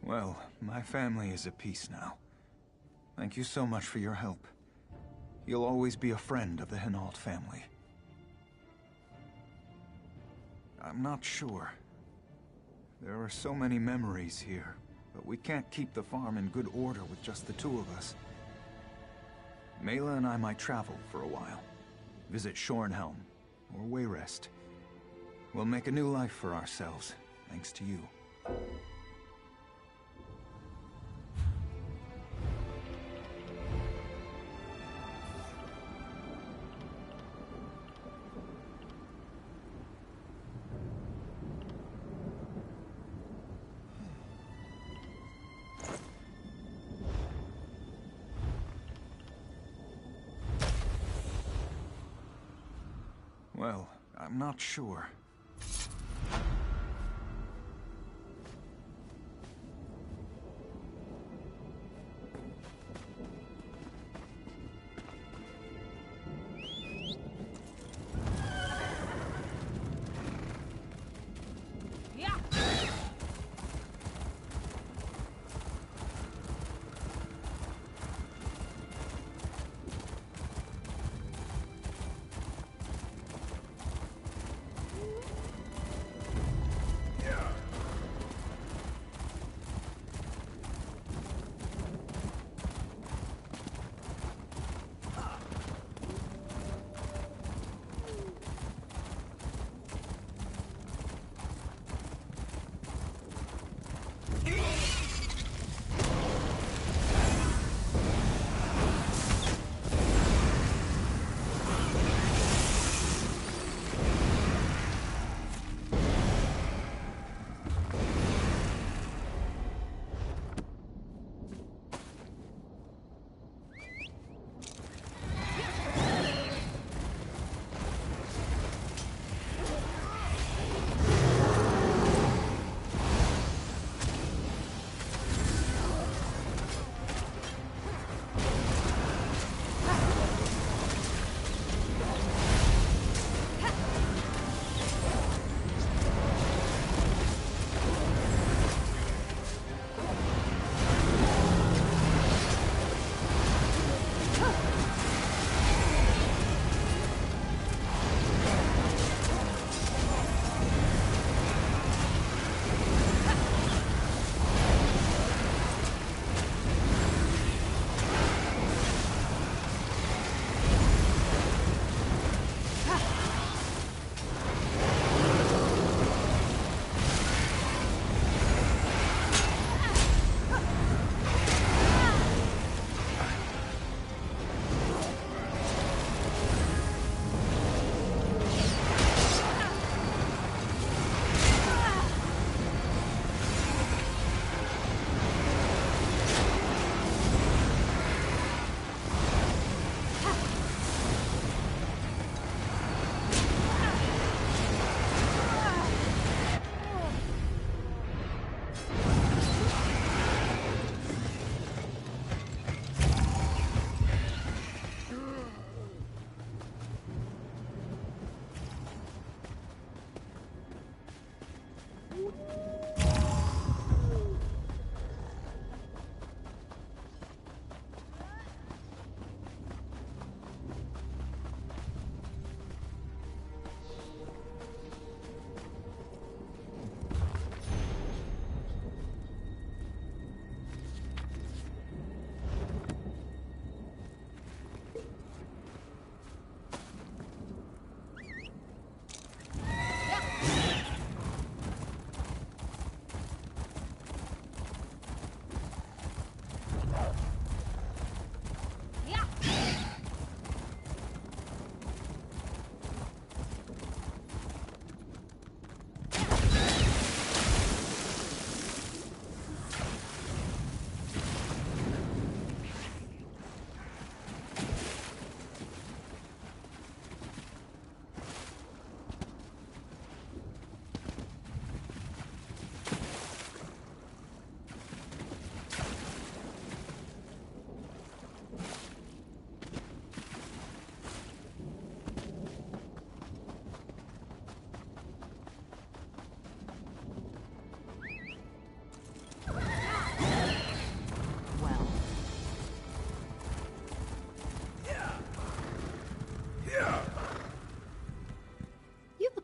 Well, my family is at peace now. Thank you so much for your help. You'll always be a friend of the Hinault family. I'm not sure. There are so many memories here, but we can't keep the farm in good order with just the two of us. Mela and I might travel for a while. Visit Shornhelm, or Wayrest. We'll make a new life for ourselves, thanks to you. Well, I'm not sure.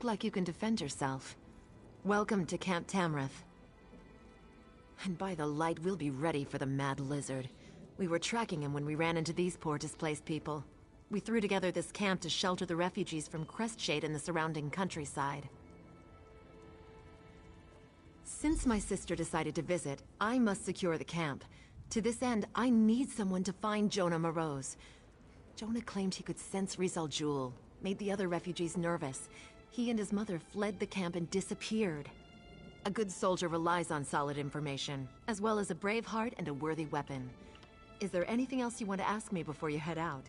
look like you can defend yourself. Welcome to Camp Tamarath. And by the light, we'll be ready for the Mad Lizard. We were tracking him when we ran into these poor displaced people. We threw together this camp to shelter the refugees from Crestshade and the surrounding countryside. Since my sister decided to visit, I must secure the camp. To this end, I need someone to find Jonah Morose. Jonah claimed he could sense Rizal Jul, made the other refugees nervous. He and his mother fled the camp and disappeared. A good soldier relies on solid information, as well as a brave heart and a worthy weapon. Is there anything else you want to ask me before you head out?